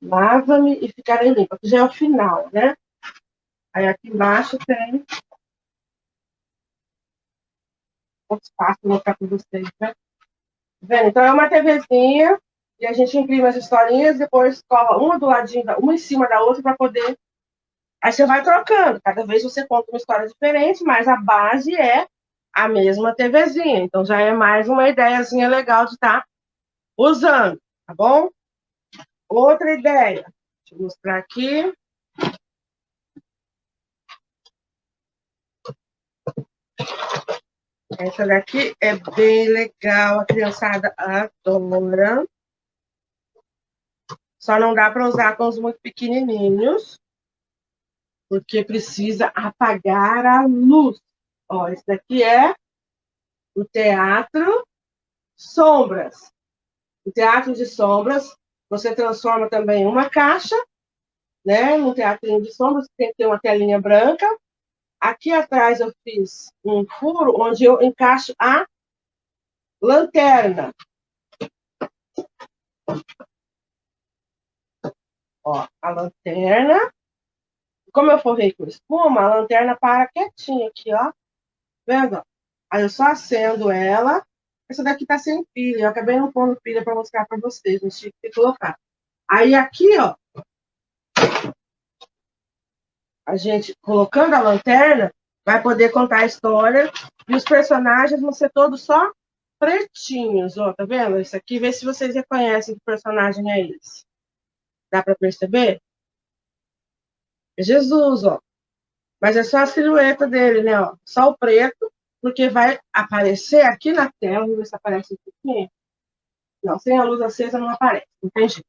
lava-me e ficarei limpa. Aqui já é o final, né? Aí aqui embaixo tem o espaço para mostrar para vocês, né? Vendo? Então é uma TVzinha e a gente imprime as historinhas, depois cola uma do ladinho, uma em cima da outra para poder. Aí você vai trocando. Cada vez você conta uma história diferente, mas a base é a mesma TVzinha. Então já é mais uma ideiazinha legal de estar usando, tá bom? Outra ideia. Deixa eu mostrar aqui. Essa daqui é bem legal, a criançada adora. Só não dá para usar com os muito pequenininhos, porque precisa apagar a luz. Ó, esse daqui é o Teatro Sombras. O Teatro de Sombras, você transforma também uma caixa, né, num teatrinho de sombras, que tem que ter uma telinha branca. Aqui atrás eu fiz um furo onde eu encaixo a lanterna. Ó, a lanterna. Como eu forrei com espuma, a lanterna para quietinha aqui, ó. Vendo? Aí eu só acendo ela. Essa daqui tá sem pilha. Eu acabei não pondo pilha para mostrar para vocês. Não tinha que colocar. Aí aqui, ó. a gente, colocando a lanterna, vai poder contar a história e os personagens vão ser todos só pretinhos, ó, tá vendo? Isso aqui, vê se vocês reconhecem que personagem é esse. Dá para perceber? É Jesus, ó. Mas é só a silhueta dele, né, ó. Só o preto, porque vai aparecer aqui na tela, vamos ver se aparece um pouquinho. Não, sem a luz acesa não aparece, entendi.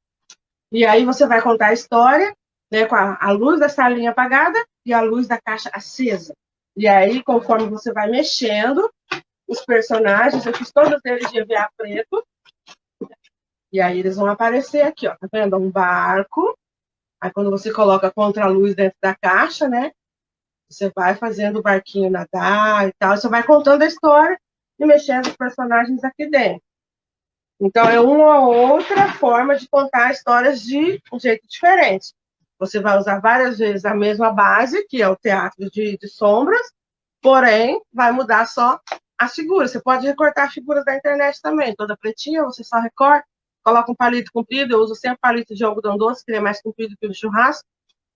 E aí você vai contar a história, né, com a luz da salinha apagada e a luz da caixa acesa. E aí, conforme você vai mexendo, os personagens, eu fiz todos eles de EVA preto, e aí eles vão aparecer aqui, ó, tá vendo? Um barco, aí quando você coloca contra a luz dentro da caixa, né, você vai fazendo o barquinho nadar e tal, você vai contando a história e mexendo os personagens aqui dentro. Então, é uma outra forma de contar histórias de um jeito diferente. Você vai usar várias vezes a mesma base, que é o teatro de sombras, porém, vai mudar só as figuras. Você pode recortar figuras da internet também, toda pretinha, você só recorta, coloca um palito comprido, eu uso sempre palito de algodão doce, que ele é mais comprido que o churrasco,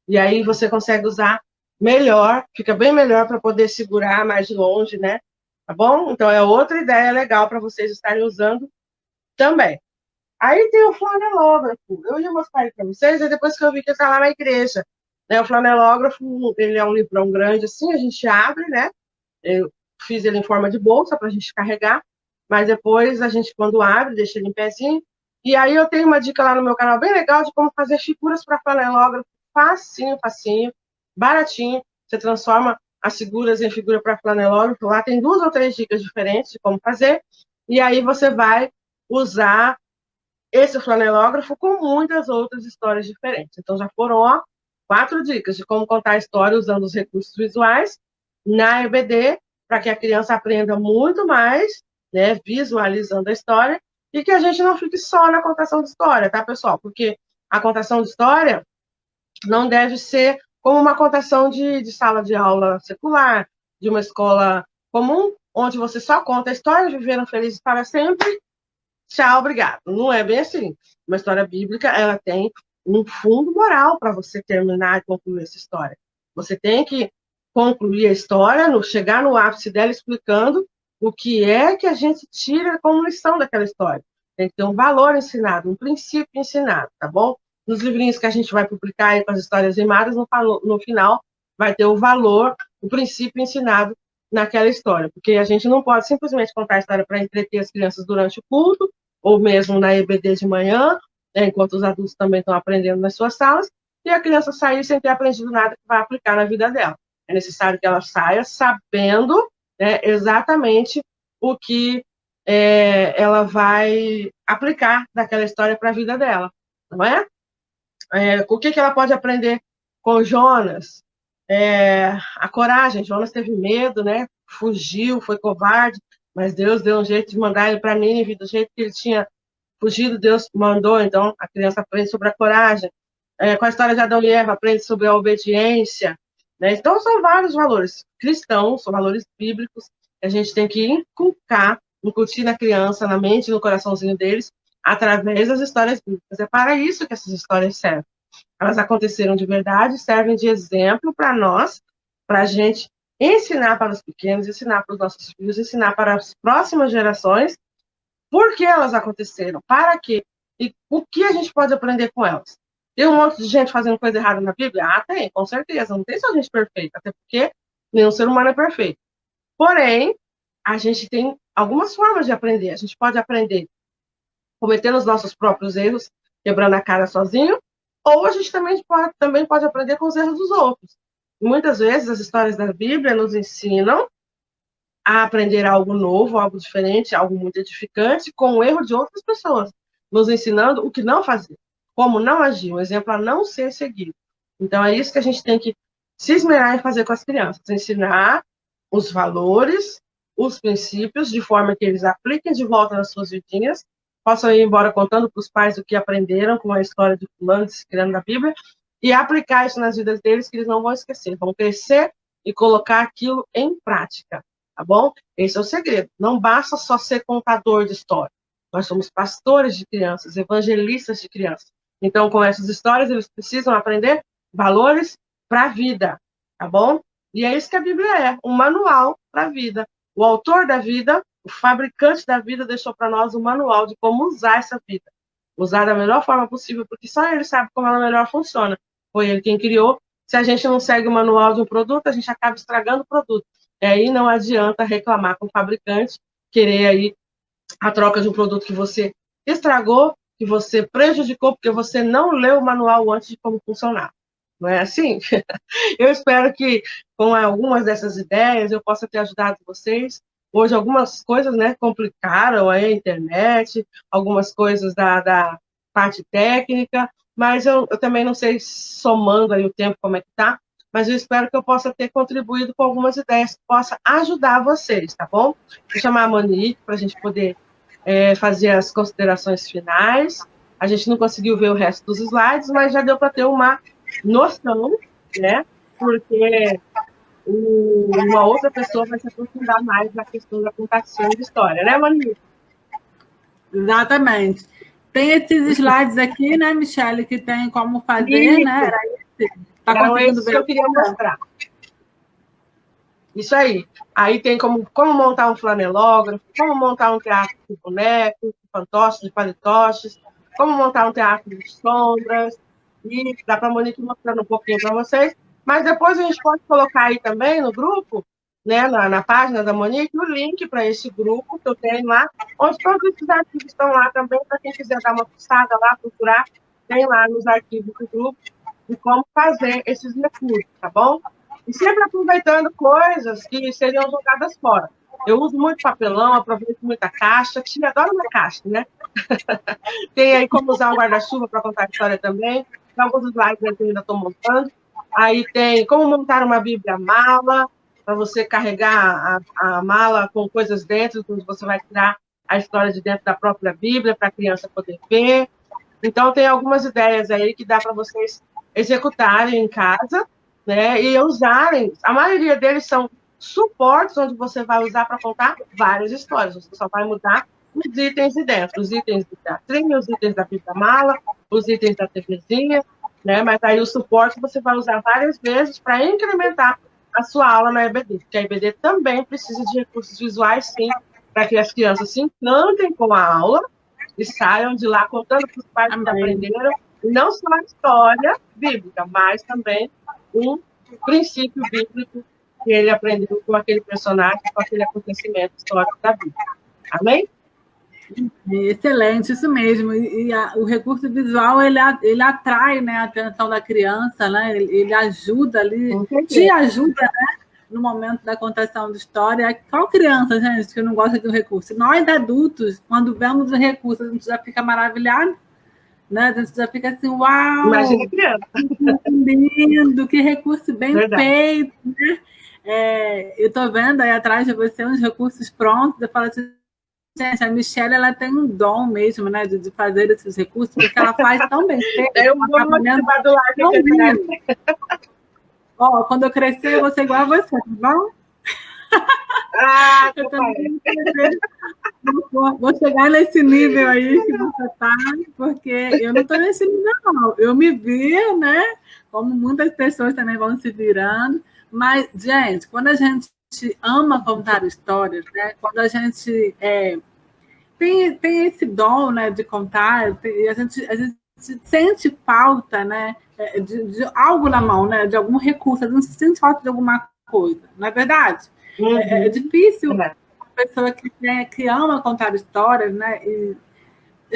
e aí você consegue usar melhor, fica bem melhor para poder segurar mais de longe, né? Tá bom? Então, é outra ideia legal para vocês estarem usando também. Aí tem o flanelógrafo. Eu ia mostrar ele para vocês, aí depois que eu vi que ele está lá na igreja. Né, o flanelógrafo, ele é um livrão grande assim, a gente abre, né? Eu fiz ele em forma de bolsa para a gente carregar, mas depois a gente, quando abre, deixa ele em pezinho. E aí eu tenho uma dica lá no meu canal bem legal de como fazer figuras para flanelógrafo, facinho, facinho, baratinho. Você transforma as figuras em figura para flanelógrafo. Lá tem 2 ou 3 dicas diferentes de como fazer. E aí você vai usar esse flanelógrafo com muitas outras histórias diferentes. Então, já foram, ó, 4 dicas de como contar a história usando os recursos visuais na EBD, para que a criança aprenda muito mais, né, visualizando a história, e que a gente não fique só na contação de história, tá, pessoal? Porque a contação de história não deve ser como uma contação de sala de aula secular, de uma escola comum, onde você só conta a história, viveram felizes para sempre. Tchau, obrigado. Não é bem assim. Uma história bíblica, ela tem um fundo moral para você terminar e concluir essa história. Você tem que concluir a história, chegar no ápice dela explicando o que é que a gente tira como lição daquela história. Tem que ter um valor ensinado, um princípio ensinado, tá bom? Nos livrinhos que a gente vai publicar aí com as histórias rimadas, no final vai ter o valor, o princípio ensinado naquela história, porque a gente não pode simplesmente contar a história para entreter as crianças durante o culto, ou mesmo na EBD de manhã, né, enquanto os adultos também estão aprendendo nas suas salas, e a criança sair sem ter aprendido nada que vai aplicar na vida dela. É necessário que ela saia sabendo, né, exatamente o que ela vai aplicar daquela história para a vida dela, não é? O que ela pode aprender com Jonas? A coragem. Jonas teve medo, né? Fugiu, foi covarde, mas Deus deu um jeito de mandar ele para Nínive, do jeito que ele tinha fugido, Deus mandou. Então, a criança aprende sobre a coragem. Com a história de Adão e Eva, aprende sobre a obediência. Né? Então, são vários valores cristãos, são valores bíblicos, que a gente tem que incutir na criança, na mente, no coraçãozinho deles, através das histórias bíblicas. É para isso que essas histórias servem. Elas aconteceram de verdade, servem de exemplo para nós, para a gente ensinar para os pequenos, ensinar para os nossos filhos, ensinar para as próximas gerações por que elas aconteceram, para quê, e o que a gente pode aprender com elas. Tem um monte de gente fazendo coisa errada na Bíblia? Ah, tem, com certeza. Não tem só gente perfeita, até porque nenhum ser humano é perfeito. Porém, a gente tem algumas formas de aprender. A gente pode aprender cometendo os nossos próprios erros, quebrando a cara sozinho, ou a gente também pode aprender com os erros dos outros. E muitas vezes as histórias da Bíblia nos ensinam a aprender algo novo, algo diferente, algo muito edificante, com o erro de outras pessoas, nos ensinando o que não fazer, como não agir, um exemplo a não ser seguido. Então é isso que a gente tem que se esmerar em fazer com as crianças, ensinar os valores, os princípios, de forma que eles apliquem de volta nas suas vidinhas, possam ir embora contando para os pais o que aprenderam com a história de fulano, se criando na Bíblia, e aplicar isso nas vidas deles, que eles não vão esquecer, vão crescer e colocar aquilo em prática, tá bom? Esse é o segredo. Não basta só ser contador de história. Nós somos pastores de crianças, evangelistas de crianças. Então, com essas histórias, eles precisam aprender valores para a vida. tá bom? E é isso que a Bíblia é, um manual para a vida. O autor da vida, o fabricante da vida, deixou para nós um manual de como usar essa vida. Usar da melhor forma possível, porque só ele sabe como ela melhor funciona. Foi ele quem criou. Se a gente não segue o manual de um produto, a gente acaba estragando o produto. E aí não adianta reclamar com o fabricante, querer aí a troca de um produto que você estragou, que você prejudicou, porque você não leu o manual antes de como funcionar. Não é assim? Eu espero que, com algumas dessas ideias, eu possa ter ajudado vocês. Hoje, algumas coisas, né, complicaram aí a internet, algumas coisas da parte técnica, mas eu também não sei, somando aí o tempo, como é que tá, mas eu espero que eu possa ter contribuído com algumas ideias que possa ajudar vocês, tá bom? Vou chamar a Monique para a gente poder fazer as considerações finais. A gente não conseguiu ver o resto dos slides, mas já deu para ter uma noção, né? Porque uma outra pessoa vai se aprofundar mais na questão da contação de história, né, Monique? Exatamente. Tem esses slides aqui, né, Michele, que tem como fazer, Isso. né? Tá Eram conseguindo esses ver? que eu queria mostrar. Isso aí. Aí tem como montar um flanelógrafo, como montar um teatro de bonecos, de fantoches, de palitoches, como montar um teatro de sombras, e dá para a Monique mostrando um pouquinho para vocês. Mas depois a gente pode colocar aí também no grupo, né, na página da Monique, o link para esse grupo que eu tenho lá, onde todos esses arquivos estão lá também, para quem quiser dar uma fuçada lá, procurar, tem lá nos arquivos do grupo de como fazer esses recursos, tá bom? E sempre aproveitando coisas que seriam jogadas fora. Eu uso muito papelão, aproveito muita caixa, que adoro uma caixa, né? Tem aí como usar um guarda-chuva para contar a história também. Tem alguns slides que eu ainda estou montando. Aí tem como montar uma Bíblia mala, para você carregar a mala com coisas dentro, onde você vai tirar a história de dentro da própria Bíblia, para a criança poder ver. Então, tem algumas ideias aí que dá para vocês executarem em casa, né? E usarem. A maioria deles são suportes onde você vai usar para contar várias histórias. Você só vai mudar os itens de dentro, os itens do teatrinho, os itens da Bíblia Mala, os itens da TVzinha, né? Mas aí o suporte você vai usar várias vezes para incrementar a sua aula na EBD, porque a EBD também precisa de recursos visuais, sim, para que as crianças se encantem com a aula e saiam de lá contando para os pais que aprenderam, não só a história bíblica, mas também um princípio bíblico que ele aprendeu com aquele personagem, com aquele acontecimento histórico da Bíblia. Amém? Excelente, isso mesmo. O recurso visual ele atrai, né, a atenção da criança, né? Ele ajuda ali, te ajuda, né, no momento da contação de história. Qual criança, gente, que não gosta de um recurso? Nós adultos, quando vemos o recurso, a gente já fica maravilhado, né? A gente já fica assim, uau! Imagina criança. Que lindo, que recurso bem feito, né? Eu estou vendo aí atrás de você uns recursos prontos. Eu falo assim, gente, a Michelle, ela tem um dom mesmo, né, de fazer esses recursos, porque ela faz tão bem feito. Eu vou participar do live. Ó, quando eu crescer, eu vou ser igual a você, tá bom? Eu também vou chegar nesse nível aí que você está, porque eu não estou nesse nível, não. Eu me vi, né, como muitas pessoas também vão se virando, mas, gente, quando a gente ama contar histórias, né, quando a gente tem esse dom, né, de contar, a gente sente falta, né, de algo na mão, né, de algum recurso, a gente sente falta de alguma coisa, não é verdade? Uhum. É difícil uma pessoa que ama contar histórias, né, e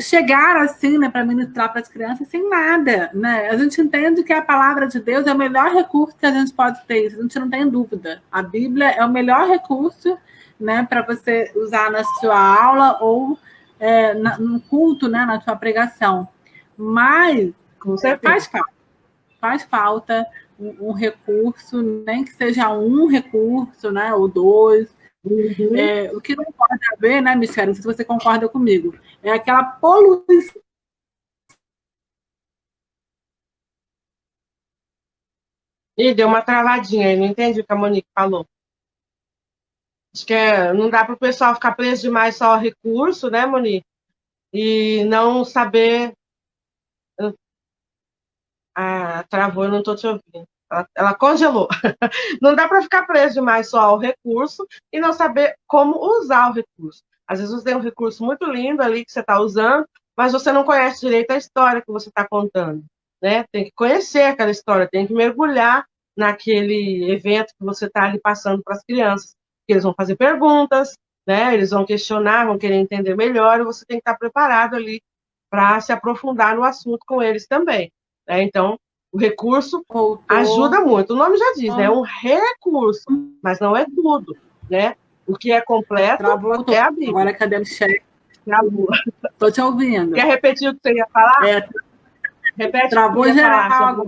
chegar assim, né, para ministrar para as crianças sem nada, né? A gente entende que a palavra de Deus é o melhor recurso que a gente pode ter, isso a gente não tem dúvida. A Bíblia é o melhor recurso, né, para você usar na sua aula ou no culto, né, na sua pregação. Mas faz falta um recurso, nem que seja um recurso, né, ou dois. Uhum. O que não pode haver, né, Michelle, não sei se você concorda comigo, é aquela poluição. Ih, deu uma travadinha aí, não entendi o que a Monique falou. Acho que não dá para o pessoal ficar preso demais só ao recurso, né, Monique? E não saber. Ah, travou, eu não estou te ouvindo. ela congelou. Não dá para ficar preso demais só ao recurso e não saber como usar o recurso. Às vezes você tem um recurso muito lindo ali que você está usando, mas você não conhece direito a história que você está contando, né? Tem que conhecer aquela história, tem que mergulhar naquele evento que você está ali passando para as crianças. Eles vão fazer perguntas, né? Eles vão questionar, vão querer entender melhor, e você tem que estar preparado ali para se aprofundar no assunto com eles também, né? Então, o recurso ajuda muito. O nome já diz, né? É um recurso, mas não é tudo, né? O que é completo é a Bíblia. Agora cadê o chefe? Estou te ouvindo. Quer repetir o que você ia falar? Repete. Travou geral.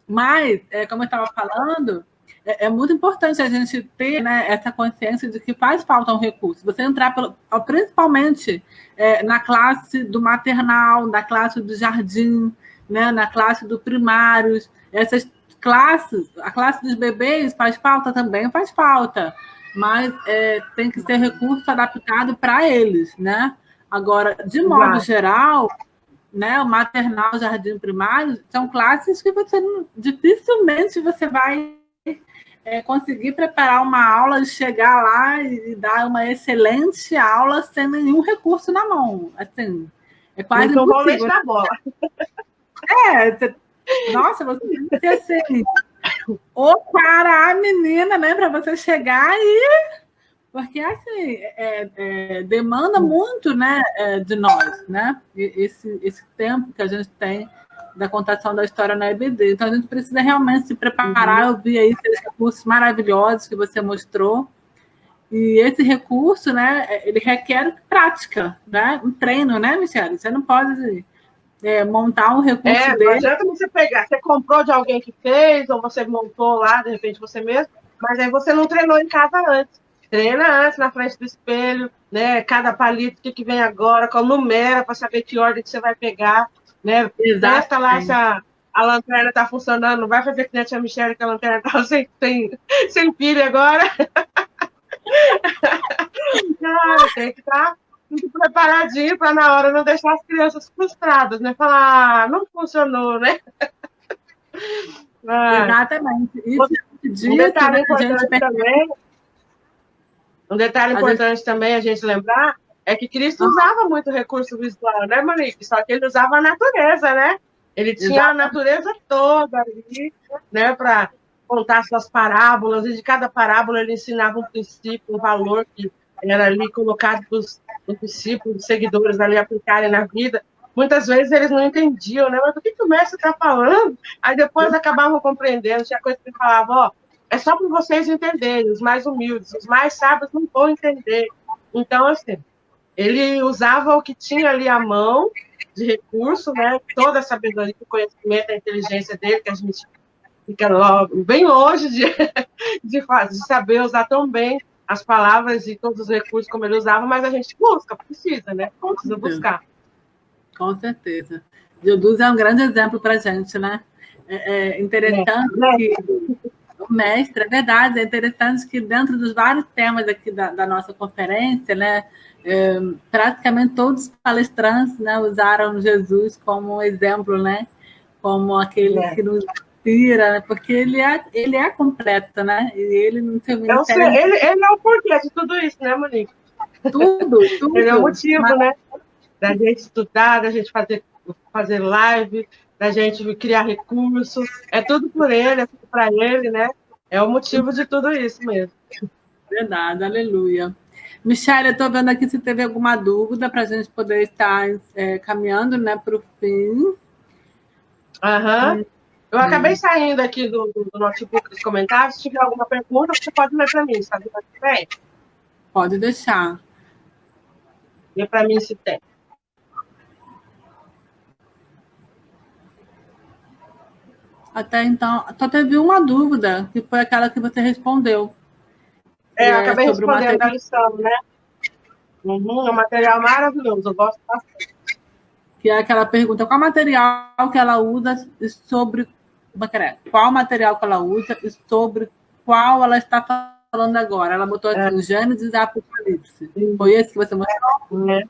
Mas, como eu estava falando, é muito importante a gente ter, né, essa consciência de que faz falta um recurso. Você entrar, principalmente na classe do maternal, na classe do jardim, né, na classe do primários, essas classes, a classe dos bebês faz falta também, faz falta, mas tem que ser recurso adaptado para eles, né? Agora, de modo geral, né, o maternal, o jardim primário, são classes que dificilmente você vai conseguir preparar uma aula e chegar lá e dar uma excelente aula sem nenhum recurso na mão. Assim, é quase impossível. Da bola. Nossa, você tem que ter assim, o cara, a menina, né, para você chegar e... Porque, assim, demanda muito, né, de nós, né? Esse tempo que a gente tem da contação da história na EBD. Então, a gente precisa realmente se preparar. Eu vi aí esses recursos maravilhosos que você mostrou. E esse recurso, né, ele requer prática, né? Um treino, né, Michele? Você não pode montar um recurso dele. Não adianta você pegar. Você comprou de alguém que fez, ou você montou lá, de repente, você mesmo, mas aí você não treinou em casa antes. Treina antes na frente do espelho, né? Cada palito, o que vem agora, numera para saber que ordem que você vai pegar, né? Testa lá se a lanterna está funcionando, não vai fazer que nem a tia Michele, que a lanterna está sem pilha agora. Tem que estar muito preparadinho para na hora não deixar as crianças frustradas, né? Falar, não funcionou, né? Exatamente. Isso um detalhe importante também. Um detalhe importante também a gente lembrar é que Cristo usava muito recurso visual, né, Monique? Só que ele usava a natureza, né? Ele tinha a natureza toda ali, né, para contar suas parábolas, e de cada parábola ele ensinava um princípio, um valor que era ali colocado para os discípulos, os seguidores ali aplicarem na vida. Muitas vezes eles não entendiam, né? Mas o que o mestre está falando? Aí depois acabavam compreendendo, tinha coisa que ele falava, ó, é só para vocês entenderem, os mais humildes, os mais sábios não vão entender. Então, assim, ele usava o que tinha ali à mão de recurso, né? Toda a sabedoria, o conhecimento, a inteligência dele, que a gente fica bem longe de saber usar tão bem as palavras e todos os recursos como ele usava, mas a gente precisa, né? Precisa buscar. Com certeza. Jesus é um grande exemplo para a gente, né? É interessante que o mestre, é verdade, é interessante que dentro dos vários temas aqui da nossa conferência, né, praticamente todos os palestrantes, né, usaram Jesus como um exemplo, né, como aquele que nos inspira, né, porque ele é completo, né, e ele no seu ministério... Ele é o porquê de tudo isso, né, Monique? Tudo. Ele é o motivo, né, da gente estudar, da gente fazer live, da gente criar recursos, é tudo por ele, é tudo para ele, né? É o motivo de tudo isso mesmo. Verdade, aleluia. Michele, eu estou vendo aqui se teve alguma dúvida para a gente poder estar caminhando, né, para o fim. Eu acabei saindo aqui do notebook dos comentários. Se tiver alguma pergunta, você pode ler para mim, sabe? Bem? Pode deixar. Lê para mim se tem. Até então, só teve uma dúvida, que foi aquela que você respondeu. Eu acabei respondendo da lição, né? É um material maravilhoso, eu gosto bastante. Que é aquela pergunta, qual material que ela usa e sobre... Qual material que ela usa e sobre qual ela está falando agora? Ela botou aqui, Gênesis e Apocalipse. Foi esse que você mostrou?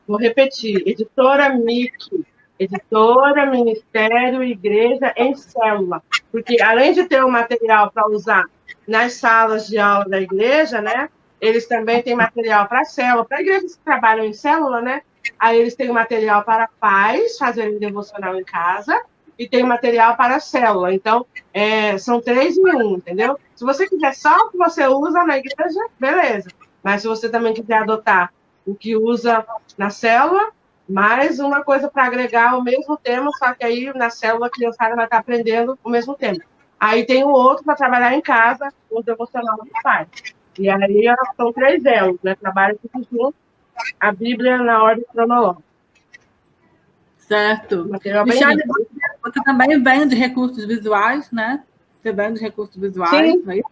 Vou repetir. Editora Mickey. Editora, ministério, igreja em célula. Porque além de ter o material para usar nas salas de aula da igreja, né? Eles também têm material para célula, para igrejas que trabalham em célula, né? Aí eles têm material para pais fazerem devocional em casa e tem material para célula. Então, são 3 em 1, entendeu? Se você quiser só o que você usa na igreja, beleza. Mas se você também quiser adotar o que usa na célula, mais uma coisa para agregar o mesmo tema, só que aí na célula a criançada vai estar aprendendo o mesmo tema. Aí tem o outro para trabalhar em casa, o devocional do pai. E aí são 3 elos, né? Trabalham tudo junto, a Bíblia na ordem cronológica. Certo. Michele, você também vende recursos visuais, né? Você vende recursos visuais, sim. Não é isso?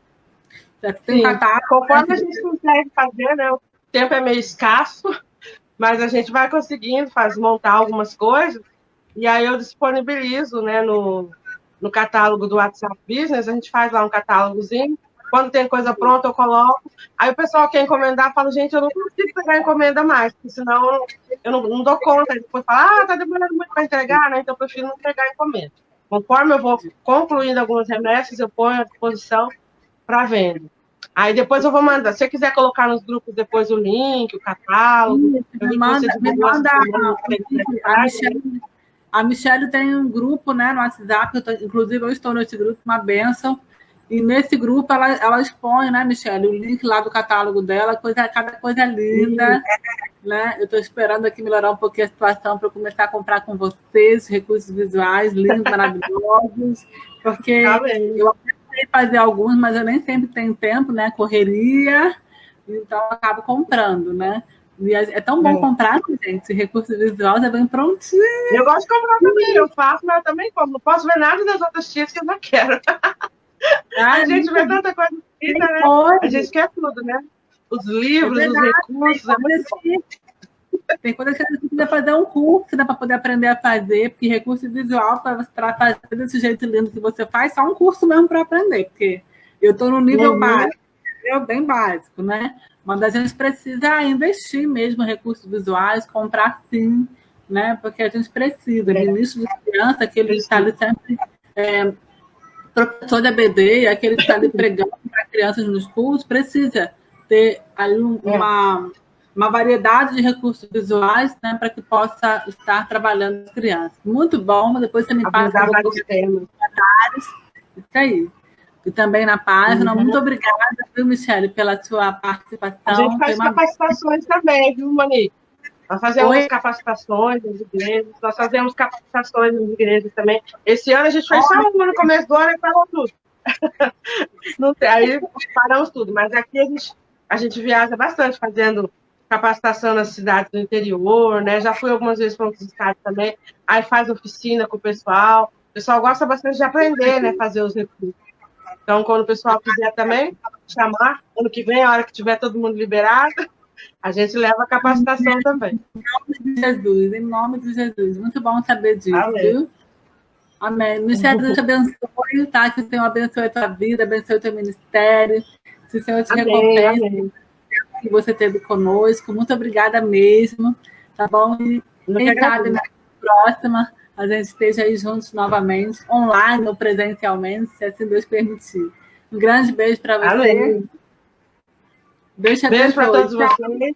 Tem catálogo, conforme a gente consegue fazer, né? O tempo é meio escasso, mas a gente vai conseguindo montar algumas coisas, e aí eu disponibilizo, né, no catálogo do WhatsApp Business, a gente faz lá um catálogozinho, quando tem coisa pronta eu coloco, aí o pessoal quer encomendar, fala, gente, eu não consigo pegar encomenda mais, porque senão eu não dou conta, aí depois fala, tá demorando muito para entregar, né, então eu prefiro não pegar encomenda. Conforme eu vou concluindo algumas remessas, eu ponho à disposição para venda. Aí depois eu vou mandar. Se você quiser colocar nos grupos depois o link, o catálogo. A Michele tem um grupo, né, no WhatsApp. Inclusive, eu estou nesse grupo, uma bênção. E nesse grupo ela expõe, né, Michele, o link lá do catálogo dela, cada coisa linda. Né? Eu estou esperando aqui melhorar um pouquinho a situação para eu começar a comprar com vocês recursos visuais lindos, maravilhosos, porque eu sei fazer alguns, mas eu nem sempre tenho tempo, né? Correria, então eu acabo comprando, né? E é tão bom comprar, gente, esse recurso visual já vem prontinho. Eu gosto de comprar também, eu faço, mas eu também compro. Não posso ver nada das outras tias que eu não quero. A gente vê tanta coisa escrita, né? A gente quer tudo, né? Os livros, os recursos. Tem coisa que a gente precisa fazer um curso, né, para poder aprender a fazer, porque recurso visual, para fazer desse jeito lindo que você faz, só um curso mesmo para aprender, porque eu estou no nível básico, bem básico, né? Mas a gente precisa investir mesmo em recursos visuais, comprar sim, né? Porque a gente precisa. No início de criança, aquele que está ali sempre professor de ABD, aquele que está ali pregando para crianças nos cursos, precisa ter ali uma variedade de recursos visuais, né, para que possa estar trabalhando com as crianças. Muito bom, mas depois você me passa nos comentários. Isso aí. E também na página. Muito obrigada, viu, Michele, pela sua participação. A gente faz capacitações também, viu, Monique? Nós fazemos capacitações nas igrejas, nós fazemos capacitações nas igrejas também. Esse ano a gente fez só uma no começo do ano e parou tudo. Aí paramos tudo, mas aqui a gente viaja bastante fazendo capacitação nas cidades do interior, né? Já fui algumas vezes para outros estados também, aí faz oficina com o pessoal. O pessoal gosta bastante de aprender, né? Fazer os recursos. Então, quando o pessoal quiser também chamar, ano que vem, a hora que tiver todo mundo liberado, a gente leva a capacitação também. Em nome de Jesus, em nome de Jesus. Muito bom saber disso, viu? Amém. Michele, Deus te abençoe, tá? Que o Senhor abençoe a tua vida, abençoe o teu ministério. Que o Senhor te recompense que você teve conosco. Muito obrigada mesmo, tá bom? E quem sabe na próxima a gente esteja aí juntos novamente, online ou presencialmente, se assim Deus permitir. Um grande beijo para você. Amém. Beijo para todos vocês.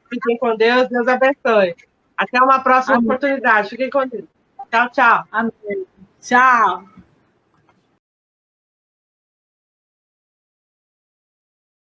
Fiquem com Deus. Deus abençoe. Até uma próxima oportunidade. Fiquem com Deus. Tchau, tchau. Amém. Tchau.